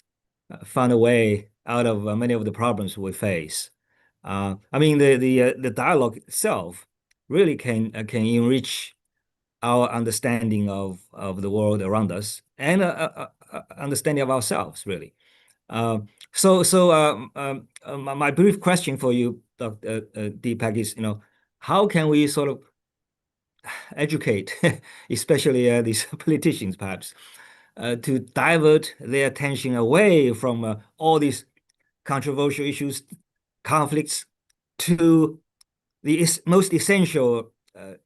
find a way out of many of the problems we face. I mean, the dialogue itself really can enrich our understanding of the world around us and understanding of ourselves, really. My brief question for you, Dr. Deepak, is, how can we sort of educate, especially these politicians, perhaps, to divert their attention away from all these controversial issues, conflicts, to the most essential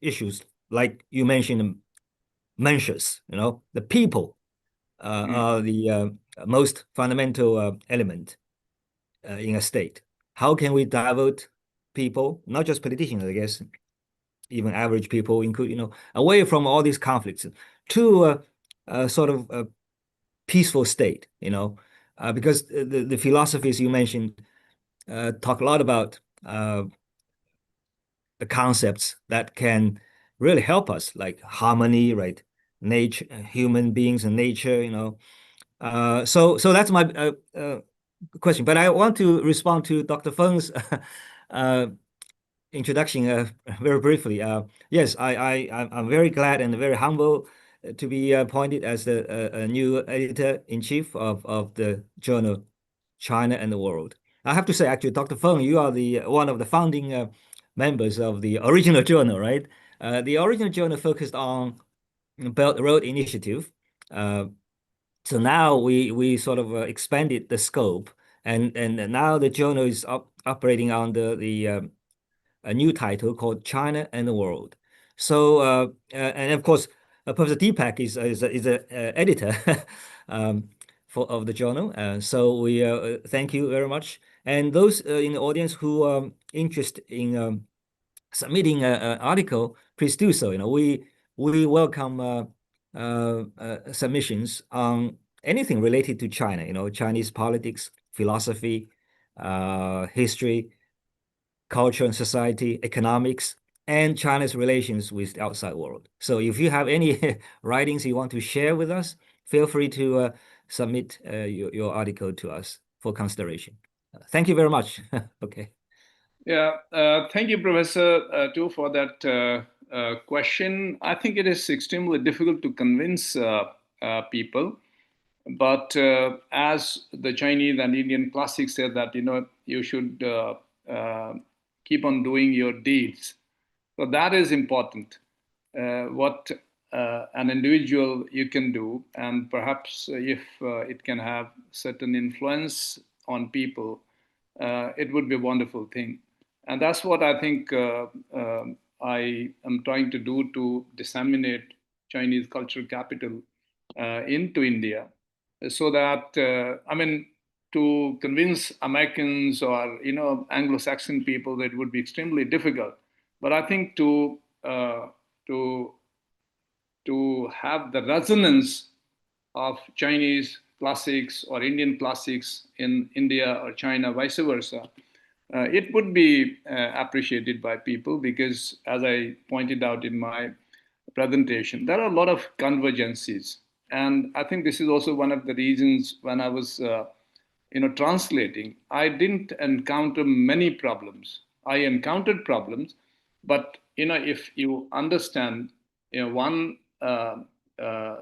issues, like you mentioned, mentions, the people are the most fundamental element in a state. How can we divert people, not just politicians, I guess, even average people, include, away from all these conflicts to a sort of a peaceful state, because the philosophies you mentioned talk a lot about the concepts that can really help us, like harmony, right? Nature, human beings and nature, so that's my question. But I want to respond to Dr. Feng's uh, introduction very briefly. Yes, I'm very glad and very humble to be appointed as the new editor-in-chief of the journal China and the World. I have to say, actually, Dr. Feng, you are the one of the founding members of the original journal, right? The original journal focused on Belt Road Initiative. So now we sort of expanded the scope, and now the journal is operating under the a new title called China and the World. So and of course, Professor Deepak is a editor of the journal. So we thank you very much. And those in the audience who are interested in submitting an article, please do so. We welcome submissions on anything related to China. Chinese politics, philosophy, history, culture and society, economics, and China's relations with the outside world. So if you have any writings you want to share with us, feel free to submit your article to us for consideration. Thank you very much. Okay. Yeah, thank you, Professor, too, for that question. I think it is extremely difficult to convince people, but as the Chinese and Indian classics say that you should keep on doing your deeds. So that is important. What an individual you can do, and perhaps if it can have certain influence on people, it would be a wonderful thing. And that's what I think I am trying to do to disseminate Chinese cultural capital into India. so that I mean, to convince Americans or Anglo-Saxon people, that would be extremely difficult. But I think to have the resonance of Chinese classics or Indian classics in India or China, vice versa, it would be appreciated by people because, as I pointed out in my presentation, there are a lot of convergences. And I think this is also one of the reasons when I was translating, I didn't encounter many problems. I encountered problems, but if you understand one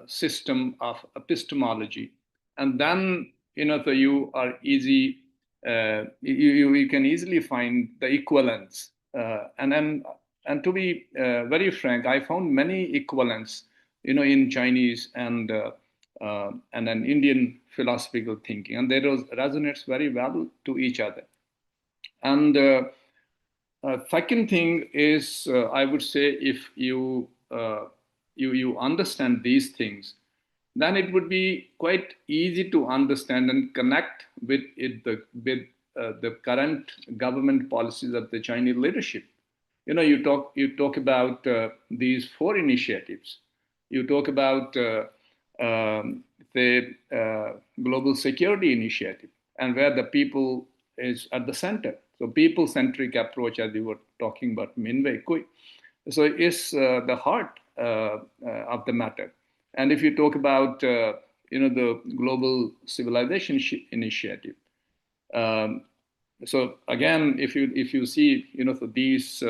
system of epistemology, and then so you are easy, you can easily find the equivalents, and to be very frank, I found many equivalents, in Chinese and an Indian philosophical thinking, and they resonates very well to each other. And second thing is, I would say, if you understand these things, then it would be quite easy to understand and connect with the current government policies of the Chinese leadership. You talk about these four initiatives. You talk about the global security initiative, and where the people is at the center. So people-centric approach, as we were talking about, Minwei Kui. So is the heart of the matter. And if you talk about the global civilization initiative, so again, if you see so these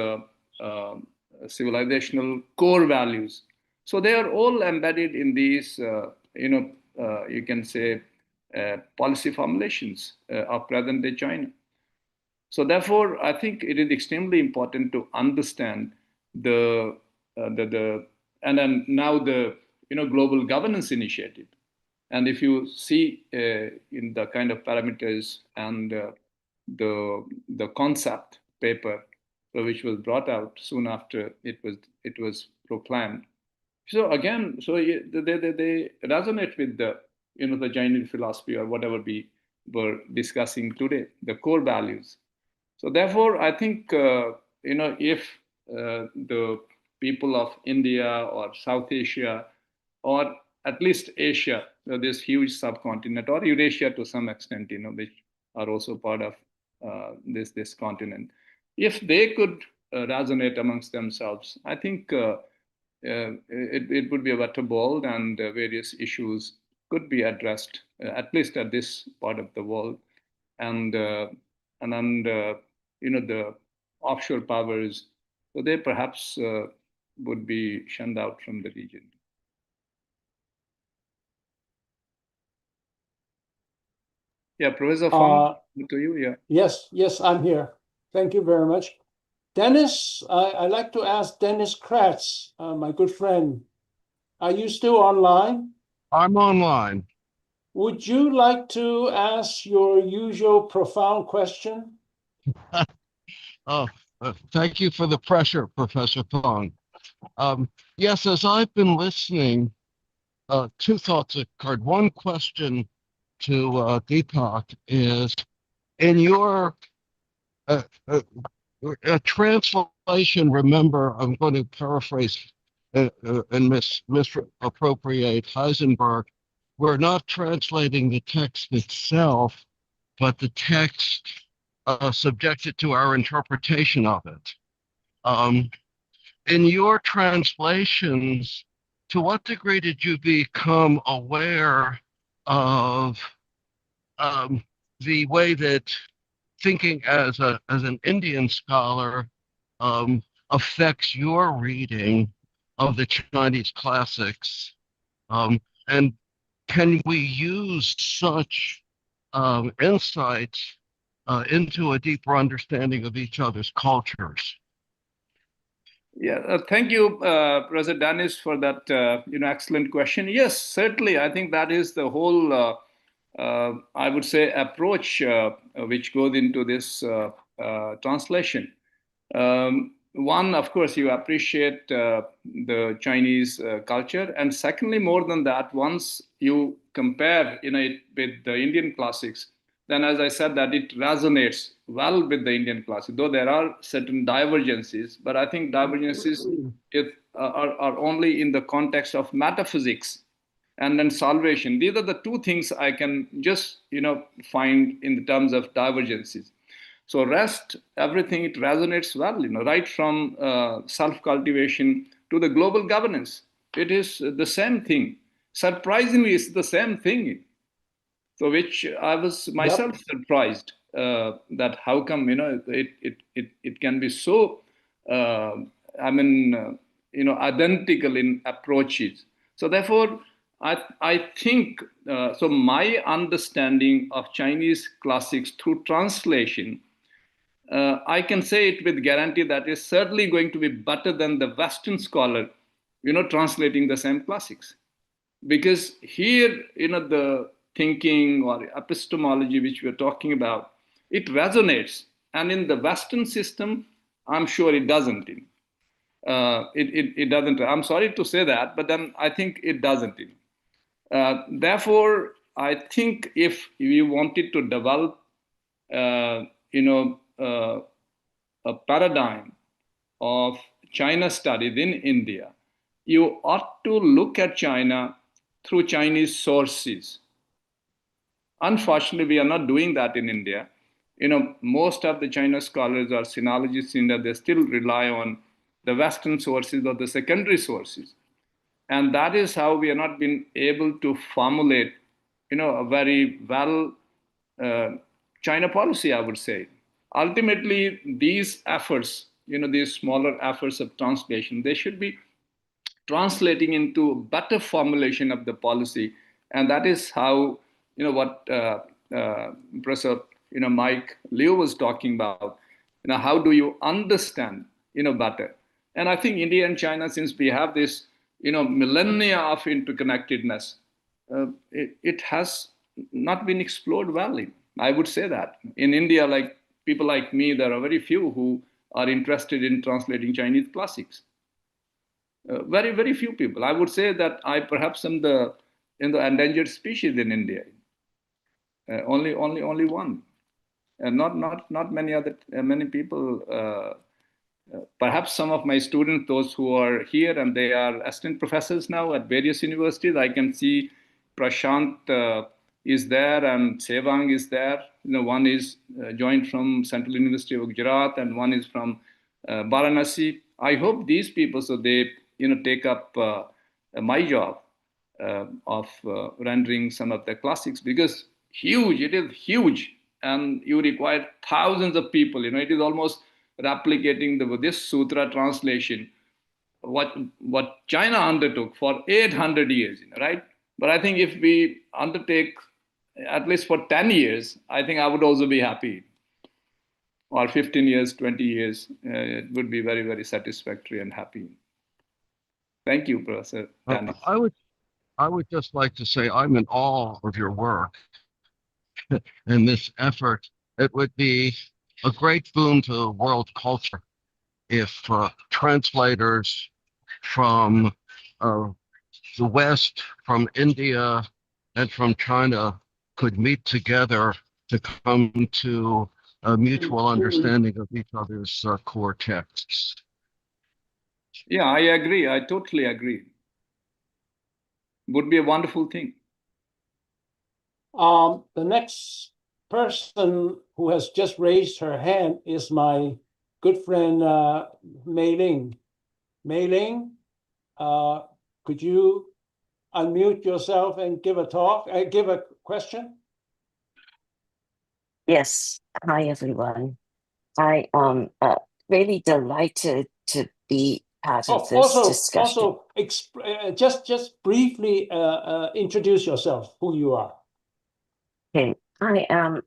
civilizational core values, so they are all embedded in these you can say policy formulations of present day China. So therefore, I think it is extremely important to understand the and then now the global governance initiative. And if you see in the kind of parameters and the concept paper which was brought out soon after it was proclaimed. So again, so they resonate with the Chinese philosophy or whatever we were discussing today, the core values. So therefore, I think if the people of India or South Asia, or at least Asia, this huge subcontinent, or Eurasia to some extent, which are also part of this continent, if they could resonate amongst themselves, I think it would be a better world, and various issues could be addressed, at least at this part of the world, and then the offshore powers, so they perhaps would be shunned out from the region. Yeah, Professor Fong, to you. Yeah. Yes, I'm here. Thank you very much. Dennis, I'd like to ask Dennis Kratz, my good friend. Are you still online? I'm online. Would you like to ask your usual profound question? Oh, thank you for the pressure, Professor Fong. Yes, as I've been listening, two thoughts occurred. One question to Deepak is, in your translation, remember, I'm going to paraphrase and misappropriate Heisenberg. We're not translating the text itself, but the text subjected to our interpretation of it. In your translations, to what degree did you become aware of the way that thinking as an Indian scholar affects your reading of the Chinese classics? And can we use such insights into a deeper understanding of each other's cultures? Yeah, thank you, Professor Dennis, for that excellent question. Yes, certainly. I think that is the whole, I would say, approach which goes into this translation. one, of course, you appreciate the Chinese culture, and secondly, more than that, once you compare, it with the Indian classics, then, as I said, that it resonates well with the Indian classics. Though there are certain divergences, but I think divergences are only in the context of metaphysics and then salvation. These are the two things I can just find in the terms of divergences. So rest, everything, it resonates well, right from self-cultivation to the global governance. It is the same thing. Surprisingly, it's the same thing. So which I was myself surprised that how come it can be so uh, identical in approaches. So therefore, I think so. My understanding of Chinese classics through translation, I can say it with guarantee that is certainly going to be better than the Western scholar, translating the same classics. Because here, the thinking or epistemology which we're talking about, it resonates. And in the Western system, I'm sure it doesn't. It doesn't. I'm sorry to say that, but then I think it doesn't. Therefore, I think if we wanted to develop, uh, you know, uh, a paradigm of China studies in India, you ought to look at China through Chinese sources. Unfortunately, we are not doing that in India. Most of the China scholars or sinologists in India, they still rely on the Western sources or the secondary sources. And that is how we have not been able to formulate, a very well China policy, I would say. Ultimately, these efforts, these smaller efforts of translation, they should be translating into better formulation of the policy, and that is how what Professor Mike Leo was talking about. How do you understand better? And I think India and China, since we have this millennia of interconnectedness, it has not been explored well. I would say that in India, like people like me, there are very few who are interested in translating Chinese classics. Very, very few people. I would say that I perhaps am the endangered species in India. Only one, and not many other many people. Perhaps some of my students, those who are here and they are assistant professors now at various universities. I can see Prashant is there and Sevang is there. One is joined from Central University of Gujarat and one is from Varanasi. I hope these people, so they take up my job of rendering some of the classics, because it is huge, and you require thousands of people. It is almost replicating this sutra translation, what China undertook for 800 years, right? But I think if we undertake at least for 10 years, I think I would also be happy. Or 15 years, 20 years, it would be very, very satisfactory and happy. Thank you, Professor Dennis. I would just like to say I'm in awe of your work and this effort. It would be a great boon to world culture if translators from the West, from India, and from China could meet together to come to a mutual understanding of each other's core texts. Yeah, I agree. I totally agree. Would be a wonderful thing. The next person who has just raised her hand is my good friend Mei Ling. Mei Ling, could you unmute yourself and give a talk, give a question? Yes. Hi, everyone. I am really delighted to be part of this discussion. Also, just briefly introduce yourself, who you are. Okay, I am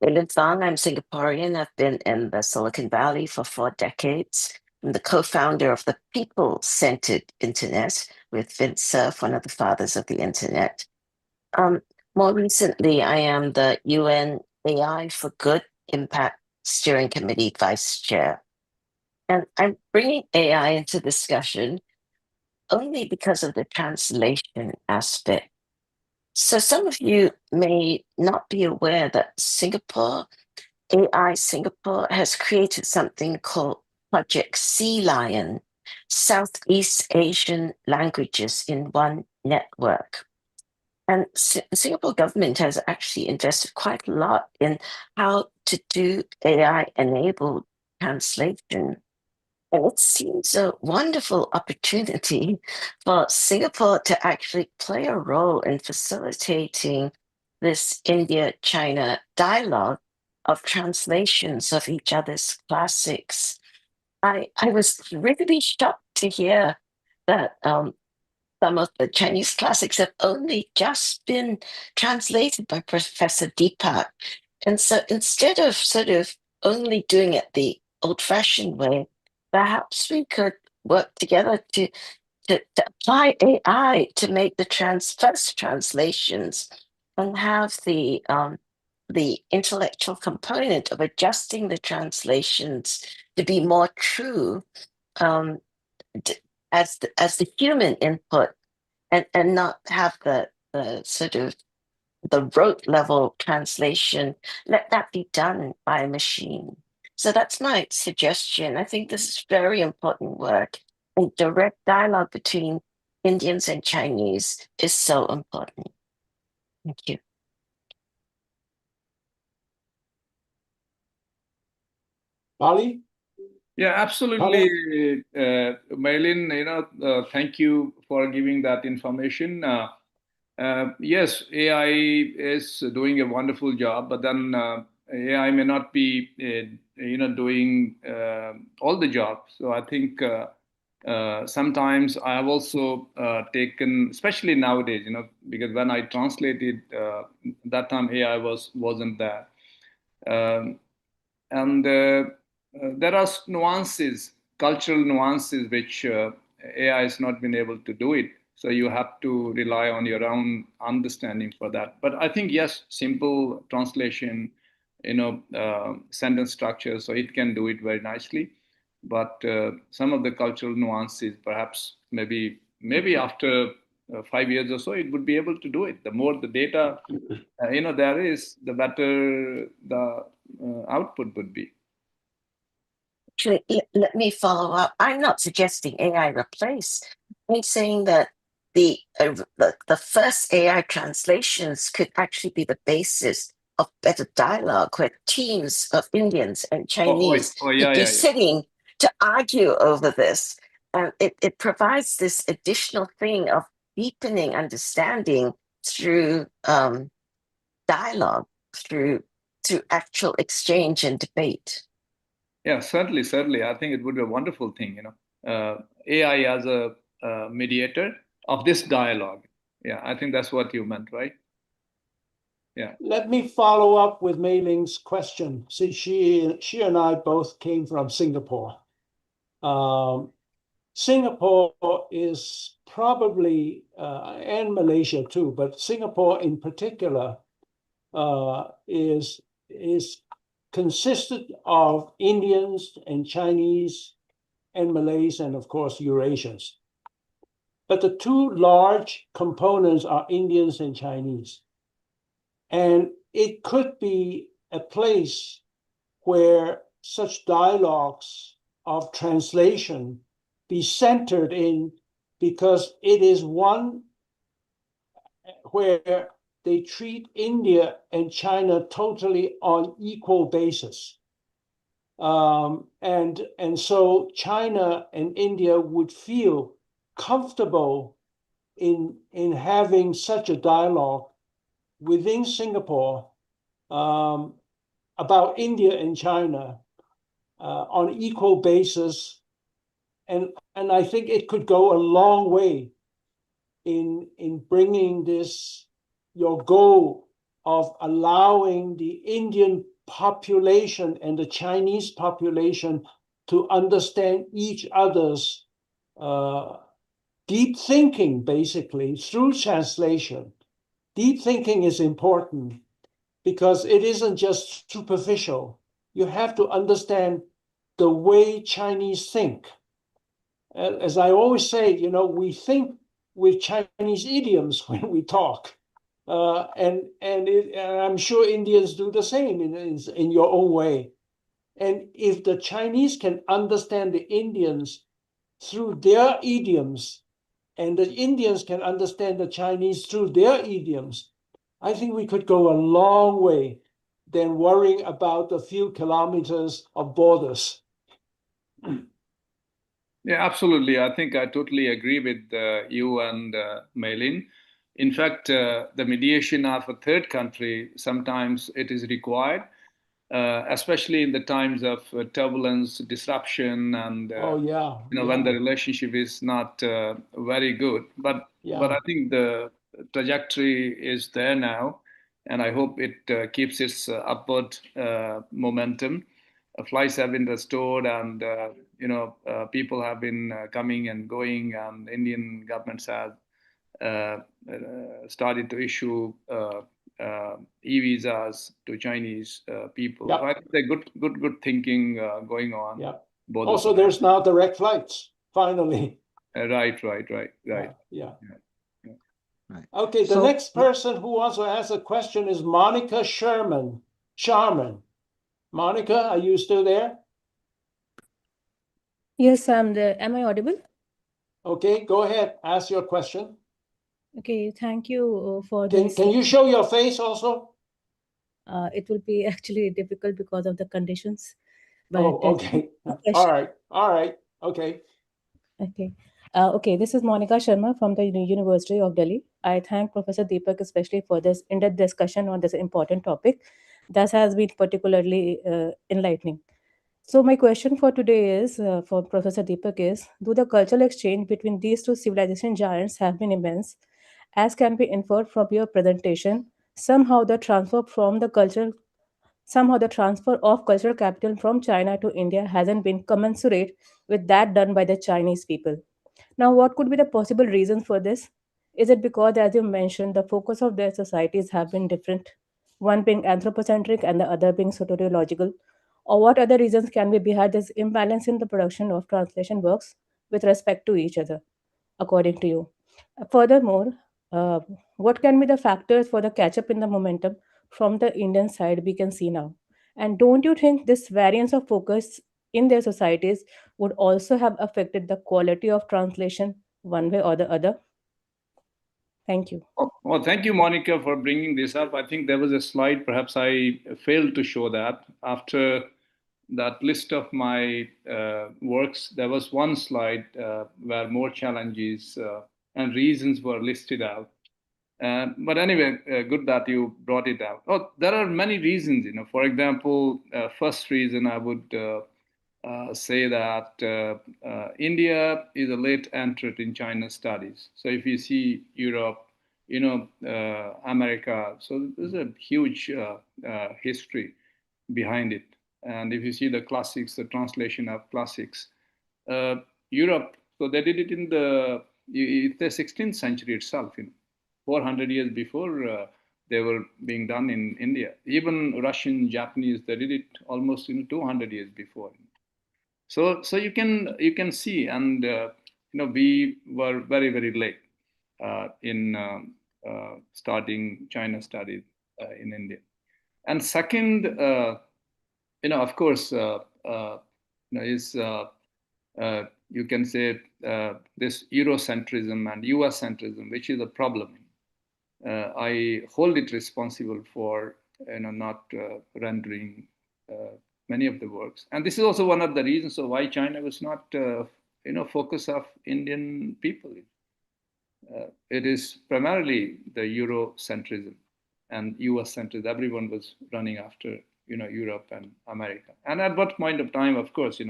Lin Thong. I'm Singaporean. I've been in the Silicon Valley for 4 decades. I'm the co-founder of the People-Centered Internet with Vint Cerf, one of the fathers of the Internet. More recently, I am the UN AI for Good Impact Steering Committee Vice Chair. And I'm bringing AI into discussion only because of the translation aspect. So some of you may not be aware that AI Singapore has created something called Project Sea Lion, Southeast Asian Languages in One Network. And the Singapore government has actually invested quite a lot in how to do AI-enabled translation. And it seems a wonderful opportunity for Singapore to actually play a role in facilitating this India-China dialogue of translations of each other's classics. I was really shocked to hear that some of the Chinese classics have only just been translated by Professor Deepak. And so instead of sort of only doing it the old fashioned way, perhaps we could work together to apply AI to make the first translations and have the intellectual component of adjusting the translations to be more true um, as the human input and not have the sort of the rote level translation. Let that be done by a machine. So that's my suggestion. I think this is very important work, and direct dialogue between Indians and Chinese is so important. Thank you. Ali? Yeah, absolutely, Maylin. Thank you for giving that information. Yes, AI is doing a wonderful job, but then AI may not be, doing all the job. So I think sometimes I have also taken, especially nowadays, because when I translated, that time AI wasn't there. Um, and there are nuances, cultural nuances, which AI has not been able to do it. So you have to rely on your own understanding for that. But I think yes, simple translation, sentence structure, so it can do it very nicely. But some of the cultural nuances, perhaps maybe after 5 years or so, it would be able to do it. The more the data there is, the better the output would be. Actually, let me follow up. I'm not suggesting AI replace. I'm saying that the first AI translations could actually be the basis of better dialogue, where teams of Indians and Chinese Yeah, could be yeah. sitting to argue over this. And it provides this additional thing of deepening understanding through dialogue, through actual exchange and debate. Yeah, certainly. I think it would be a wonderful thing, AI as a mediator of this dialogue. Yeah, I think that's what you meant, right? Yeah. Let me follow up with Mei Ling's question. See, she and I both came from Singapore. Singapore is probably, and Malaysia too, but Singapore in particular is consisted of Indians and Chinese and Malays and of course Eurasians. But the two large components are Indians and Chinese. And it could be a place where such dialogues of translation be centered in, because it is one where they treat India and China totally on equal basis. And so China and India would feel comfortable in having such a dialogue within Singapore about India and China on equal basis. And I think it could go a long way in bringing your goal of allowing the Indian population and the Chinese population to understand each other's deep thinking, basically, through translation. Deep thinking is important because it isn't just superficial. You have to understand the way Chinese think. As I always say, we think with Chinese idioms when we talk. And I'm sure Indians do the same in your own way. And if the Chinese can understand the Indians through their idioms, and the Indians can understand the Chinese through their idioms, I think we could go a long way than worrying about a few kilometers of borders. Yeah, absolutely. I think I totally agree with you and Maylin. In fact, the mediation of a third country, sometimes it is required, especially in the times of turbulence, disruption, and Oh, yeah. when the relationship is not very good. But I think the trajectory is there now, and I hope it keeps its upward momentum. Flights have been restored, and people have been coming and going, and Indian governments have started to issue e-visas to Chinese people. Yep. So I think there's good thinking going on. Yeah. Both Also, there's now direct flights, finally. Right. Yeah. Right. Okay, the next person who wants to ask a question is Monica Sharman. Monica, are you still there? Yes, I'm there. Am I audible? Okay, go ahead. Ask your question. Okay, thank you for Can this. you show your face also? It will be actually difficult because of the conditions. But Oh, okay. All right. Okay. Okay. Okay, this is Monica Sharma from the University of Delhi. I thank Professor Deepak especially for this in-depth discussion on this important topic. That has been particularly enlightening. So my question for today is for Professor Deepak is: do the cultural exchange between these two civilization giants have been immense, as can be inferred from your presentation? Somehow the transfer of cultural capital from China to India hasn't been commensurate with that done by the Chinese people. Now, what could be the possible reasons for this? Is it because, as you mentioned, the focus of their societies have been different, one being anthropocentric and the other being soteriological? Or what other reasons can be behind this imbalance in the production of translation works with respect to each other, according to you? Furthermore, uh, what can be the factors for the catch up in the momentum from the Indian side we can see now? And don't you think this variance of focus in their societies would also have affected the quality of translation one way or the other? Thank you. Well, thank you, Monica, for bringing this up. I think there was a slide, perhaps I failed to show that. After that list of my works, there was one slide where more challenges and reasons were listed out. But anyway, good that you brought it out. Oh, there are many reasons, For example, first reason I would say that India is a late entrant in China studies. So if you see Europe, America, so there's a huge history behind it. And if you see the classics, the translation of classics, Europe, so they did it in the 16th century itself, 400 years before they were being done in India. Even Russian, Japanese, they did it almost 200 years before. So you can see, and we were very, very late in starting China studies in India. And second, of course, is you can say this Eurocentrism and US centrism, which is a problem. I hold it responsible for not rendering many of the works, and this is also one of the reasons of why China was not focus of Indian people. It is primarily the Eurocentrism and US centrism. Everyone was running after Europe and America, and at what point of time, of course,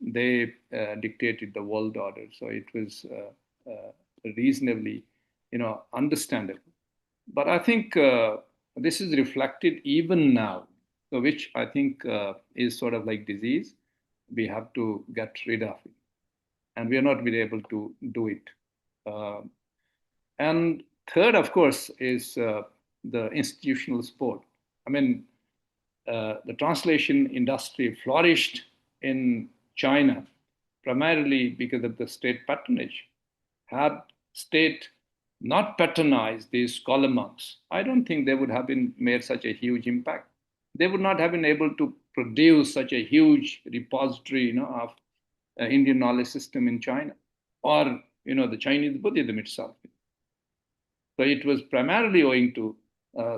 they dictated the world order, so it was reasonably understandable. But I think this is reflected even now, so which I think is sort of like disease. We have to get rid of it, and we are not been able to do it. And third, of course, is the institutional support. I mean, the translation industry flourished in China, primarily because of the state patronage. Had state not patronized these scholar monks, I don't think they would have been made such a huge impact. They would not have been able to produce such a huge repository, of Indian knowledge system in China, or the Chinese Buddhism itself. So it was primarily owing to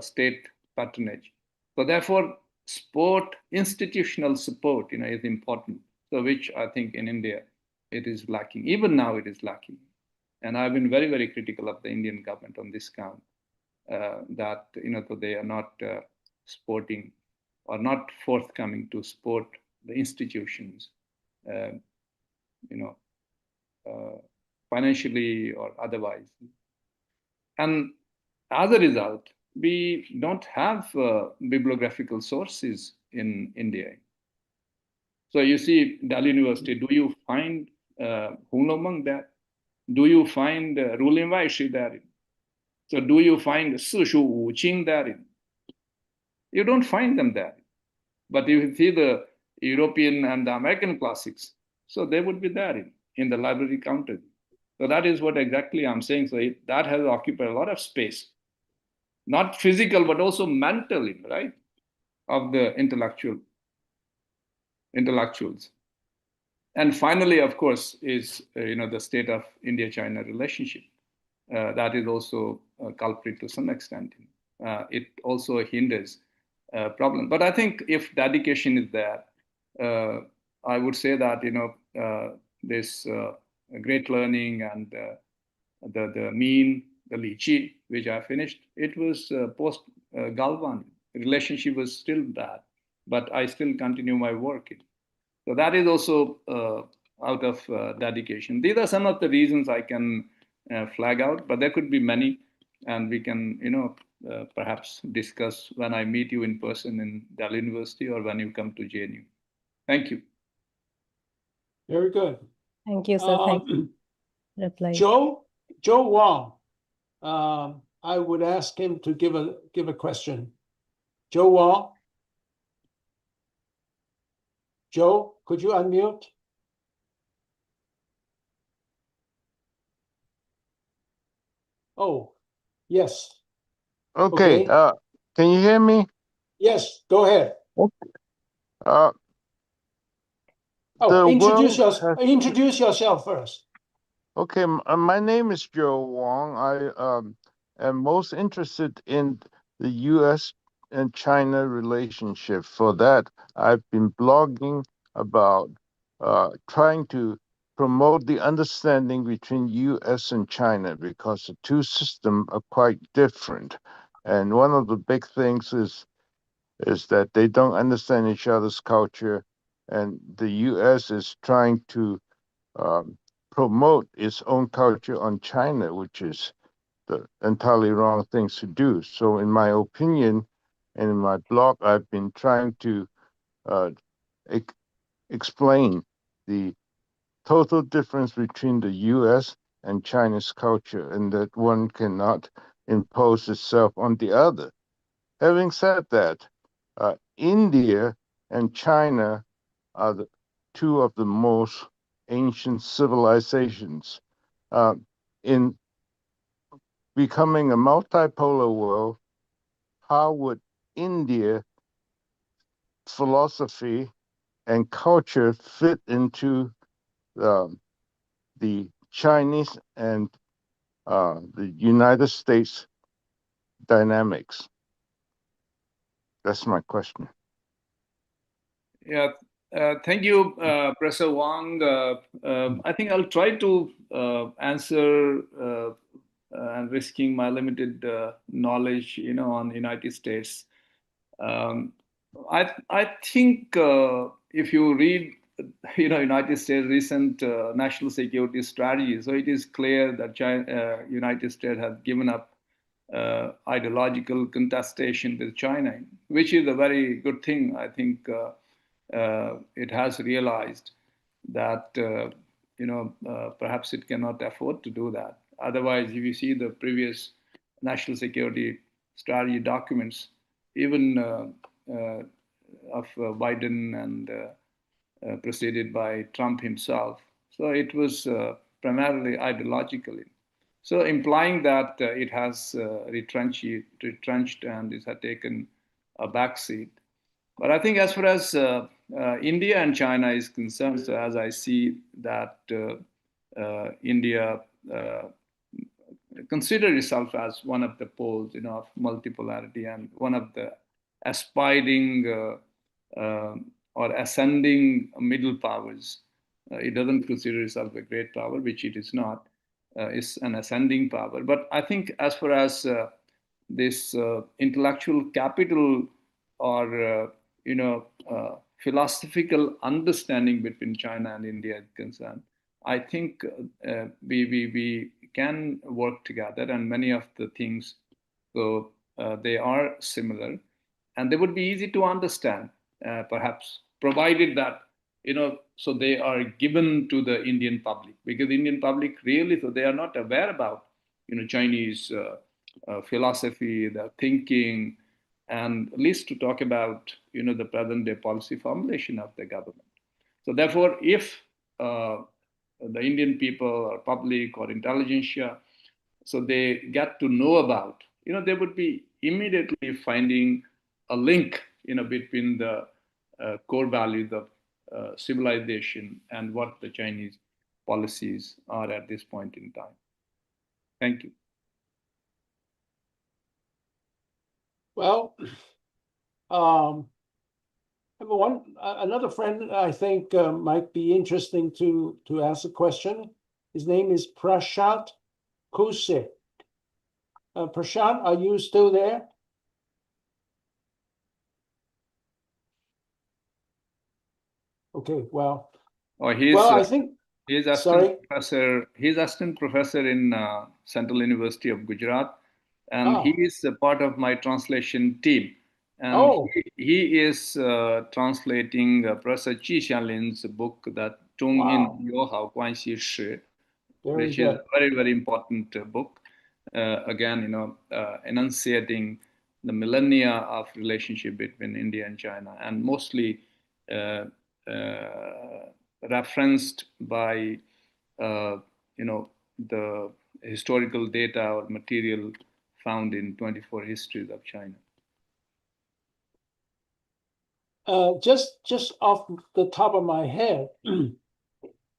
state patronage. So therefore, sport institutional support, is important. So which I think in India it is lacking. Even now it is lacking. And I've been very, very critical of the Indian government on this count, that they are not supporting or not forthcoming to support the institutions, uh, you know, financially or otherwise. And as a result, we don't have bibliographical sources in India. So you see, Delhi University, do you find Hunlomang there? Do you find Ruling Vaishi there? So do you find Sishu Wuqing there? You don't find them there. But if you see the European and the American classics, so they would be there in the library counter. So that is what exactly I'm saying. So that has occupied a lot of space, not physical, but also mentally, right, of the intellectuals. And finally, of course, is the state of India-China relationship. That is also a culprit to some extent. It also hinders problem. But I think if dedication is there, I would say that this great learning and the mean, the lychee, which I finished, it was post Galvan. Relationship was still bad, but I still continue my work. So that is also out of dedication. These are some of the reasons I can flag out, but there could be many, and we can, perhaps discuss when I meet you in person in Delhi University or when you come to JNU. Thank you. Very good. Thank you, sir. Thank you. Reply. Joe Wong. I would ask him to give a question. Joe Wong. Joe, could you unmute? Oh, yes. Okay. Okay. Can you hear me? Yes, go ahead. Uh, the introduce world introduce yourself first. Okay, my name is Joe Wong. I am most interested in the U.S. and China relationship. For that, I've been blogging about trying to promote the understanding between U.S. and China because the two systems are quite different. And one of the big things is that they don't understand each other's culture, and the U.S. is trying to promote its own culture on China, which is the entirely wrong things to do. So, in my opinion, and in my blog, I've been trying to explain the total difference between the U.S. and China's culture, and that one cannot impose itself on the other. Having said that, India and China are the two of the most ancient civilizations. In becoming a multipolar world, how would India philosophy and culture fit into the Chinese and the United States dynamics? That's my question. Yeah, thank you, Professor Wang. I think I'll try to answer and risking my limited knowledge, on the United States. I think if you read, United States recent national security strategy, so it is clear that United States has given up ideological contestation with China, which is a very good thing. I think it has realized that perhaps it cannot afford to do that. Otherwise, if you see the previous national security strategy documents, even of Biden and preceded by Trump himself. So it was primarily ideologically. So implying that it has retrenched and it has taken a backseat. But I think as far as India and China is concerned, so as I see that India consider itself as one of the poles, of multipolarity and one of the aspiring or ascending middle powers. It doesn't consider itself a great power, which it is not. It's an ascending power. But I think as far as this intellectual capital or philosophical understanding between China and India is concerned, I think we can work together, and many of the things, so they are similar, and they would be easy to understand, perhaps, provided that so they are given to the Indian public, because the Indian public really, so they are not aware about Chinese philosophy, their thinking, and at least to talk about the present day policy formulation of the government. So therefore, if the Indian people or public or intelligentsia, so they get to know about, they would be immediately finding a link, between the core values of civilization and what the Chinese policies are at this point in time. Thank you. Well, another friend I think might be interesting to ask a question. His name is Prashant Kuse. Prashant, are you still there? Okay, well, I think he's assistant professor in Central University of Gujarat, and he is a part of my translation team. And he is translating Professor Chi Xianlin's book, that Zhong Yin Yo Hao Guanxi Shi, which is a very, very important book. Again, enunciating the millennia of relationship between India and China, and mostly referenced by the historical data or material found in 24 histories of China. Just off the top of my head,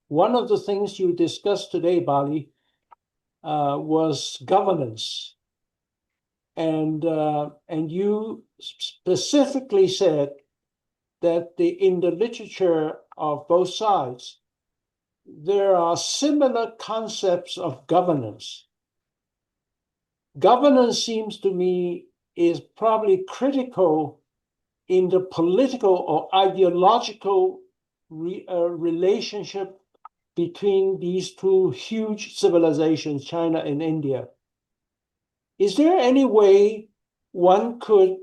one of the things you discussed today, Bali, was governance, and you specifically said that in the literature of both sides, there are similar concepts of governance. Governance seems to me is probably critical in the political or ideological relationship between these two huge civilizations, China and India. Is there any way one could,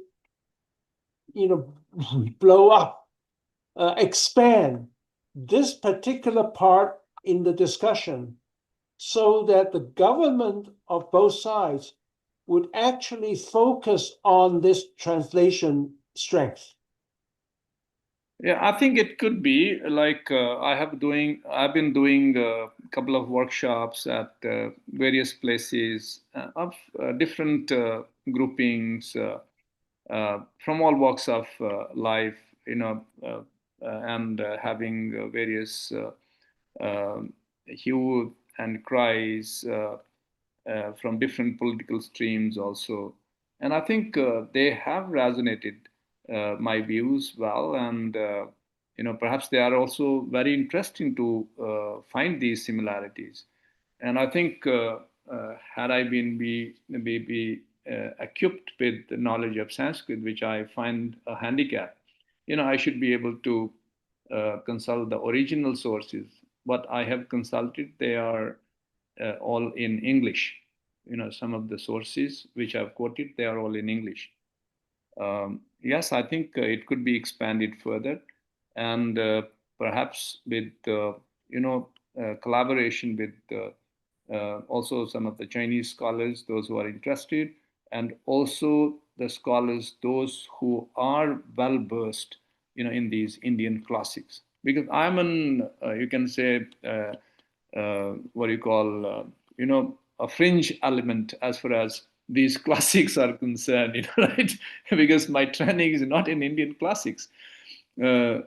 blow up, expand this particular part in the discussion so that the government of both sides would actually focus on this translation strength? Yeah, I think it could be like I've been doing a couple of workshops at various places of different groupings from all walks of life, and having various hue and cries from different political streams also. And I think they have resonated my views well, and perhaps they are also very interesting to find these similarities. And I think had I been equipped with the knowledge of Sanskrit, which I find a handicap, I should be able to consult the original sources. What I have consulted, they are all in English. Some of the sources which I've quoted, they are all in English. Yes, I think it could be expanded further, and perhaps with collaboration with also some of the Chinese scholars, those who are interested, and also the scholars, those who are well versed, in these Indian classics. because I'm an, you can say, what do you call, a fringe element as far as these classics are concerned, right? Because my training is not in Indian classics. Uh,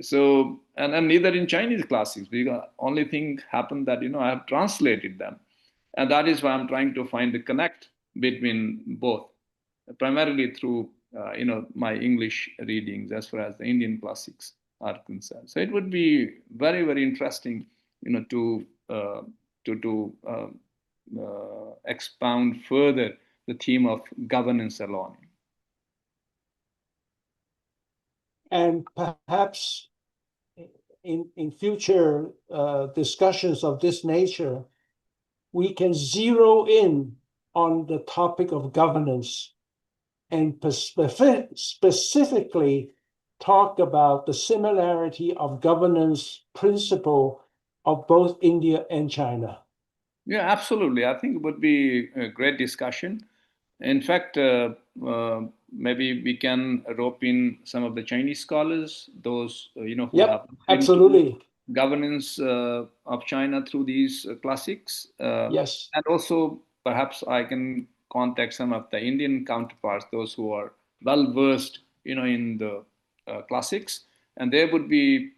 so and neither in Chinese classics, because only thing happened that I have translated them, and that is why I'm trying to find the connect between both, primarily through my English readings as far as the Indian classics are concerned. So it would be very, very interesting, to expound further the theme of governance alone. And perhaps in future discussions of this nature, we can zero in on the topic of governance and specifically talk about the similarity of governance principle of both India and China. Yeah, absolutely. I think it would be a great discussion. In fact, maybe we can rope in some of the Chinese scholars, those who Yep, have looked into absolutely. governance of China through these classics, Yes. and also perhaps I can contact some of the Indian counterparts, those who are well versed, in the classics, and they would be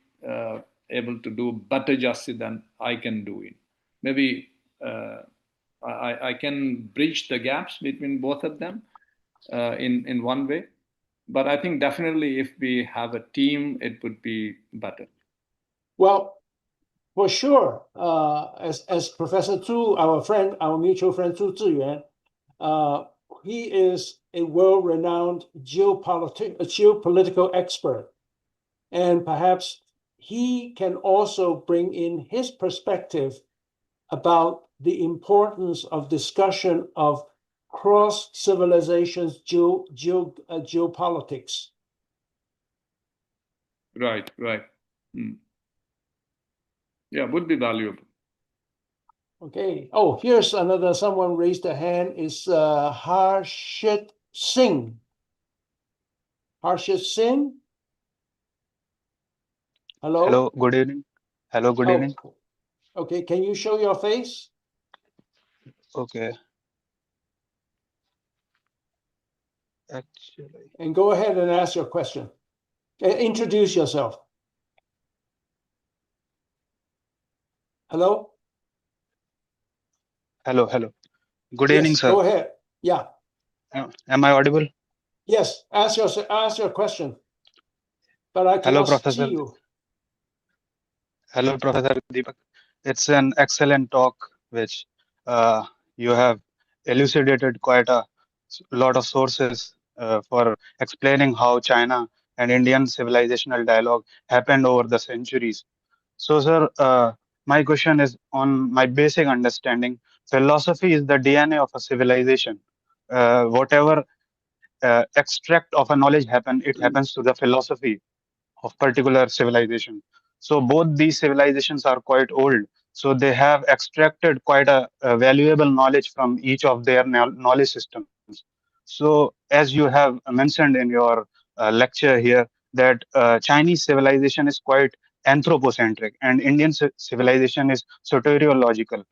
able to do better justice than I can do it. Maybe I can bridge the gaps between both of them in one way. But I think definitely if we have a team, it would be better. Well, for sure, as Professor Zhu, our friend, our mutual friend Zhu Ziyuan, he is a world-renowned geopolitical expert, and perhaps he can also bring in his perspective about the importance of discussion of cross civilizations geopolitics. Right, right. Yeah, would be valuable. Okay. Oh, here's another, someone raised a hand, is Harshit Singh. Harshit Singh? Hello? Hello, good evening. Hello, good evening. Okay, can you show your face? Okay. Actually, And go ahead and ask your question. Introduce yourself. Hello? hello. Good evening, Yes, sir. go ahead. Yeah. Am I audible? Yes, ask your question. But I Hello, cannot see Professor. you. Hello, Professor Deepak. It's an excellent talk, which you have elucidated quite a lot of sources for explaining how China and Indian civilizational dialogue happened over the centuries. So, sir, my question is on my basic understanding. Philosophy is the DNA of a civilization. Whatever extract of a knowledge happen, it happens to the philosophy of particular civilization. So both these civilizations are quite old. So they have extracted quite a valuable knowledge from each of their knowledge systems. So as you have mentioned in your lecture here, that Chinese civilization is quite anthropocentric and Indian civilization is soteriological.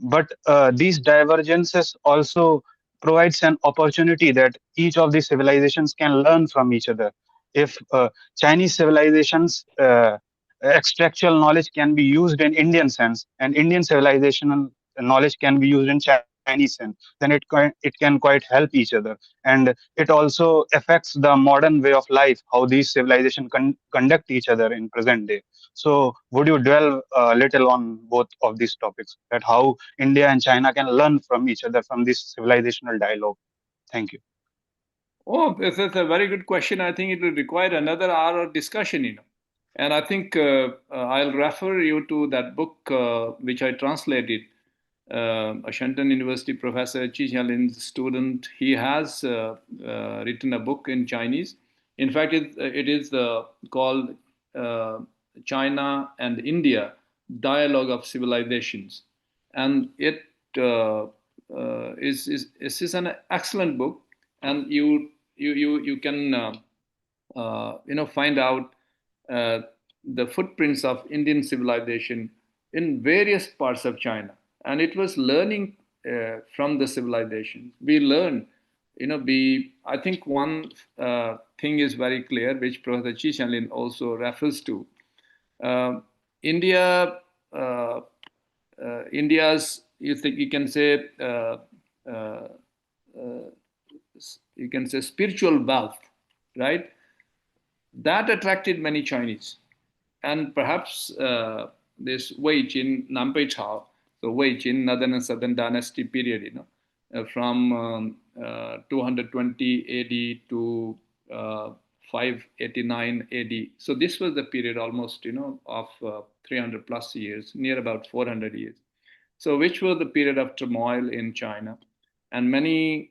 But these divergences also provides an opportunity that each of these civilizations can learn from each other. If Chinese civilizations extractual knowledge can be used in Indian sense, and Indian civilizational knowledge can be used in Chinese sense, then it can quite help each other, and it also affects the modern way of life, how these civilizations conduct each other in present day. So, would you dwell a little on both of these topics, that how India and China can learn from each other from this civilizational dialogue? Thank you. Oh, this is a very good question. I think it will require another hour of discussion. And I think I'll refer you to that book which I translated. A Shenton University professor, Chi Xiaolin's student, he has written a book in Chinese. In fact, it is called uh, China and India Dialogue of Civilizations. And it is an excellent book. And you can find out uh, the footprints of Indian civilization in various parts of China. And it was learning from the civilization. We learn, I think one thing is very clear, which Professor Chi Shanlin also refers to. Uh, India, uh, India's, you can say, uh, you can say spiritual wealth, right? That attracted many Chinese. And perhaps this Wei Jin Nanpei Chao, so Wei Jin Northern and Southern Dynasty period, from 220 AD to 589 AD. So this was the period almost, of 300 plus years, near about 400 years. So which was the period of turmoil in China, and many,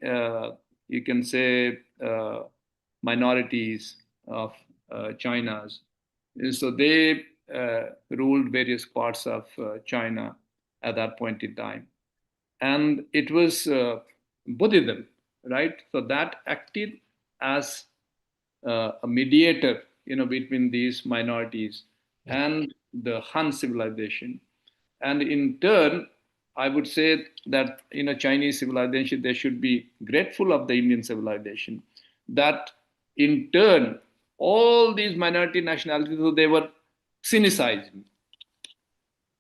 you can say, minorities of China's. So they ruled various parts of China at that point in time. And it was Buddhism, right? So that acted as a mediator, between these minorities and the Han civilization. And in turn, I would say that Chinese civilization, they should be grateful of the Indian civilization. That in turn, all these minority nationalities, so they were cynicized,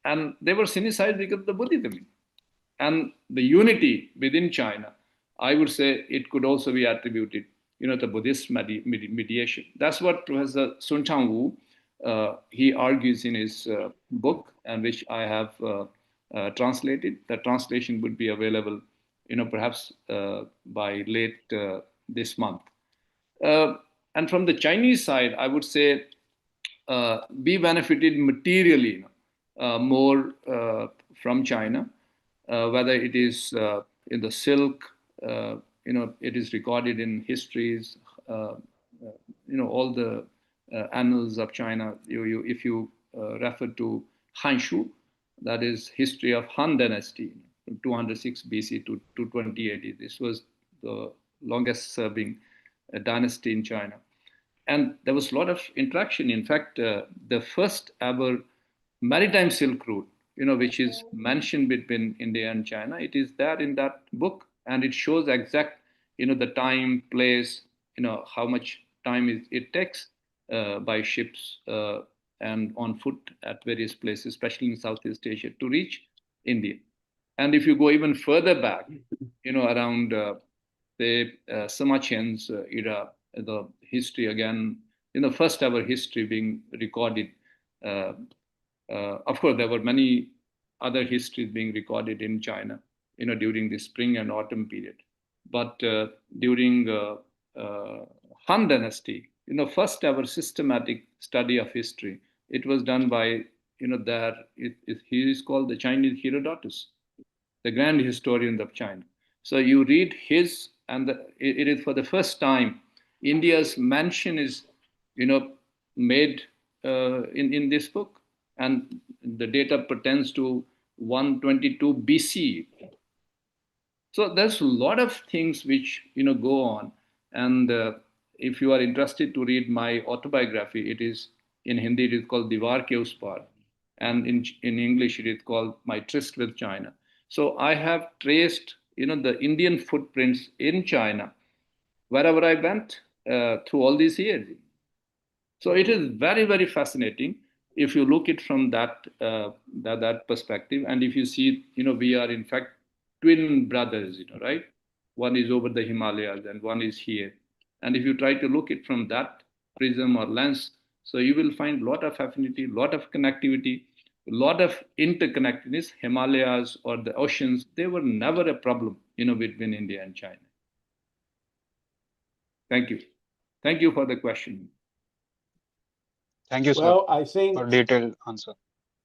and they were cynicized because of the Buddhism and the unity within China. I would say it could also be attributed, to Buddhist mediation. That's what Professor Sun Chang Wu he argues in his book, and which I have translated. The translation would be available, perhaps by late this month. And from the Chinese side, I would say we benefited materially more from China, whether it is in the silk, it is recorded in histories, all the annals of China. If you refer to Hanshu, that is history of Han Dynasty, from 206 BC to 220 AD. This was the longest serving dynasty in China. And there was a lot of interaction. In fact, the first ever maritime Silk Route, which is mentioned between India and China, it is there in that book, and it shows exact, the time, place, how much time it takes by ships and on foot at various places, especially in Southeast Asia, to reach India. And if you go even further back, around the Samachen's era, the history again, first ever history being recorded. Of course, there were many other histories being recorded in China, during the spring and autumn period. But during Han Dynasty, first ever systematic study of history, it was done by, he is called the Chinese Herodotus, the grand historian of China. So you read his, and it is for the first time India's mention is, made in this book, and the data pertains to 122 BC. So there's a lot of things which go on, and if you are interested to read my autobiography, it is in Hindi. It is called Diwar Ke Us Par, and in English it is called My Tryst with China. So I have traced the Indian footprints in China wherever I went through all these years. So it is very, very fascinating if you look it from that perspective. And if you see, we are in fact twin brothers, right? One is over the Himalayas and one is here. And if you try to look it from that prism or lens, so you will find a lot of affinity, a lot of connectivity, a lot of interconnectedness. Himalayas or the oceans, they were never a problem, between India and China. Thank you. Thank you for the question. Thank you, sir, Well, I think for detailed answer.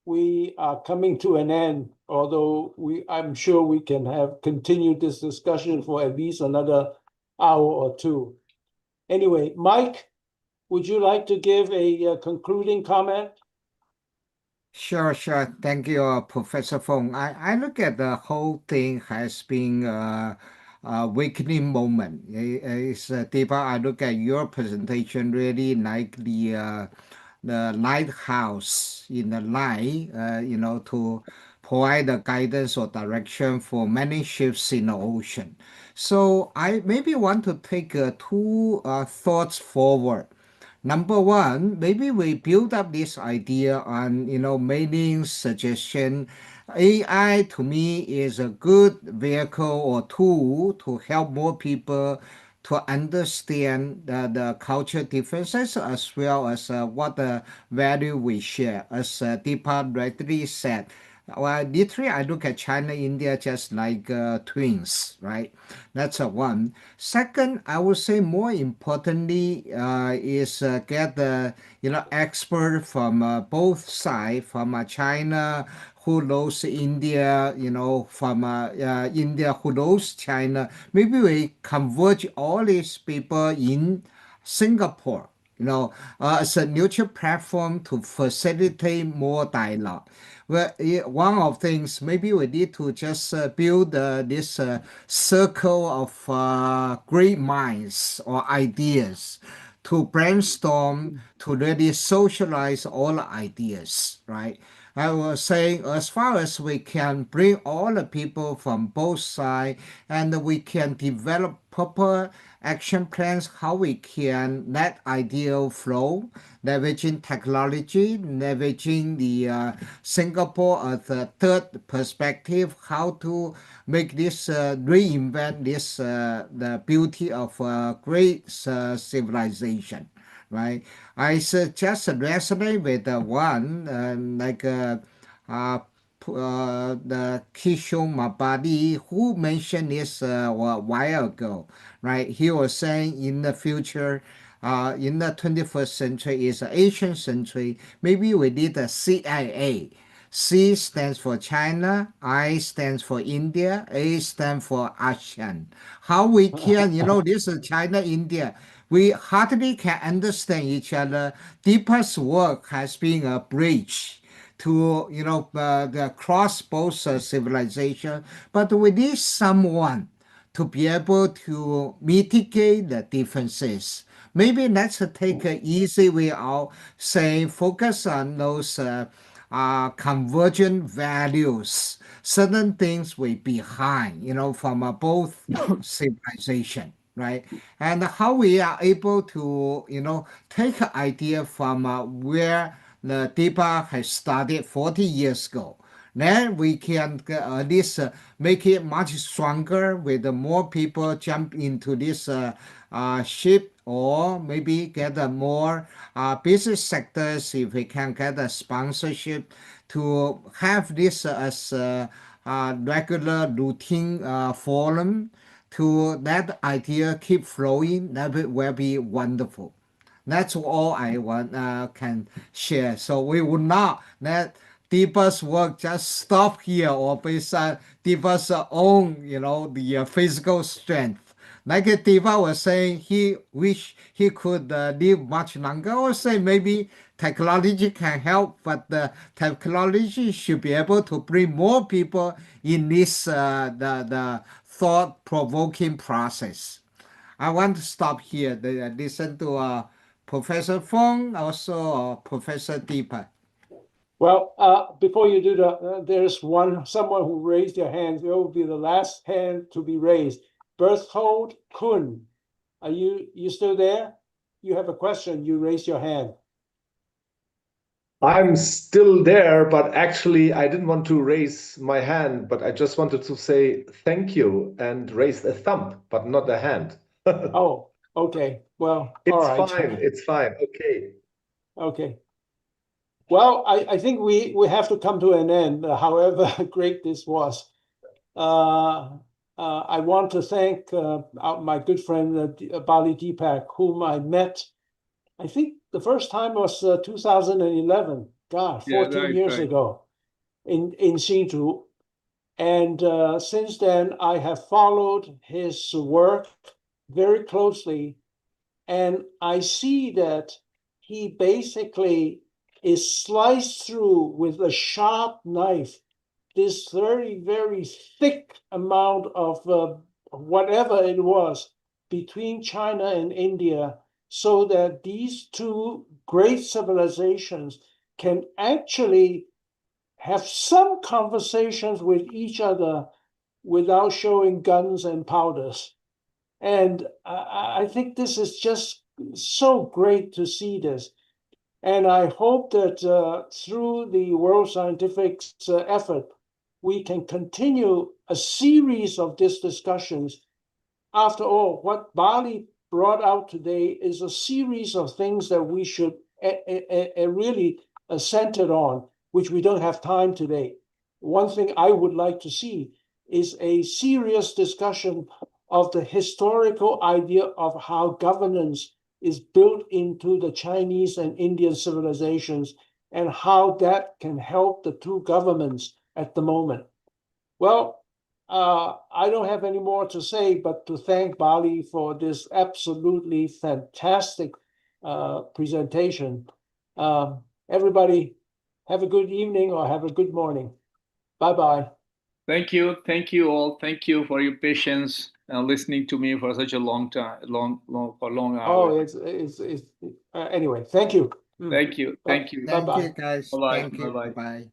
we are coming to an end, although I'm sure we can have continued this discussion for at least another hour or two. Anyway, Mike, would you like to give a concluding comment? Sure, sure. Thank you, Professor Fong. I look at the whole thing has been a awakening moment. Deepa, I look at your presentation really like the lighthouse in the night, to provide the guidance or direction for many ships in the ocean. So I maybe want to take two thoughts forward. Number one, maybe we build up this idea on, mailing suggestion. AI to me is a good vehicle or tool to help more people to understand the culture differences as well as what the value we share. As Deepa rightly said, well, literally, I look at China, India just like twins, right? That's a one. Second, I would say more importantly is get the expert from both sides, from China who knows India, from India who knows China. Maybe we converge all these people in Singapore, as a neutral platform to facilitate more dialogue. Well, one of things maybe we need to just build this circle of great minds or ideas to brainstorm, to really socialize all ideas, right? I was saying, as far as we can bring all the people from both sides and we can develop proper action plans, how we can let ideal flow, leveraging technology, leveraging the Singapore as a third perspective, how to make this reinvent this the beauty of great civilization, right? I just resonate with the one uh, the Kishore Mabadi who mentioned this a while ago, right? He was saying in the future, in the 21st century is an Asian century. Maybe we need a CIA. C stands for China, I stands for India, A stands for ASEAN. How we can, this is China, India. We hardly can understand each other. Deepest work has been a bridge to the cross both civilization, but we need someone to be able to mitigate the differences. Maybe let's take an easy way out, say focus on those convergent values. Certain things we behind, from both civilization, right? And how we are able to, take an idea from where the Deepa has started 40 years ago. Then we can at least make it much stronger with more people jump into this ship, or maybe get a more business sectors if we can get a sponsorship to have this as a regular routine forum to that idea keep flowing. That will be wonderful. That's all I want can share. So we would not let Deepa's work just stop here or based on Deepa's own, the physical strength. Like Deepa was saying, he wish he could live much longer. I would say maybe technology can help, but the technology should be able to bring more people in this the thought-provoking process. I want to stop here. Listen to Professor Fong, also Professor Deepa. Well, before you do that, there's someone who raised their hand. It will be the last hand to be raised. Berthold Kuhn, are you still there? You have a question, you raise your hand. I'm still there, but actually I didn't want to raise my hand, but I just wanted to say thank you and raise a thumb, but not a hand. Oh, okay. Well, all It's right. fine. It's fine. Okay. Okay. Well, I think we have to come to an end, however great this was. I want to thank my good friend Bali Deepak, whom I met, I think the first time was 2011. God, Yeah, 14 right, years right. ago in Hsinchu. And since then, I have followed his work very closely. And I see that he basically is sliced through with a sharp knife this very, very thick amount of whatever it was between China and India, so that these two great civilizations can actually have some conversations with each other without showing guns and powders. And I think this is just so great to see this. And I hope that through the World Scientific's effort, we can continue a series of these discussions. After all, what Bali brought out today is a series of things that we should really center on, which we don't have time today. One thing I would like to see is a serious discussion of the historical idea of how governance is built into the Chinese and Indian civilizations and how that can help the two governments at the moment. Well, I don't have any more to say, but to thank Bali for this absolutely fantastic presentation. Everybody, have a good evening or have a good morning. Bye-bye. Thank you all. Thank you for your patience and listening to me for such a long time, long hours. Anyway, thank you. Thank you. Thank you, guys. Bye-bye. Thank you. Bye-bye. Bye.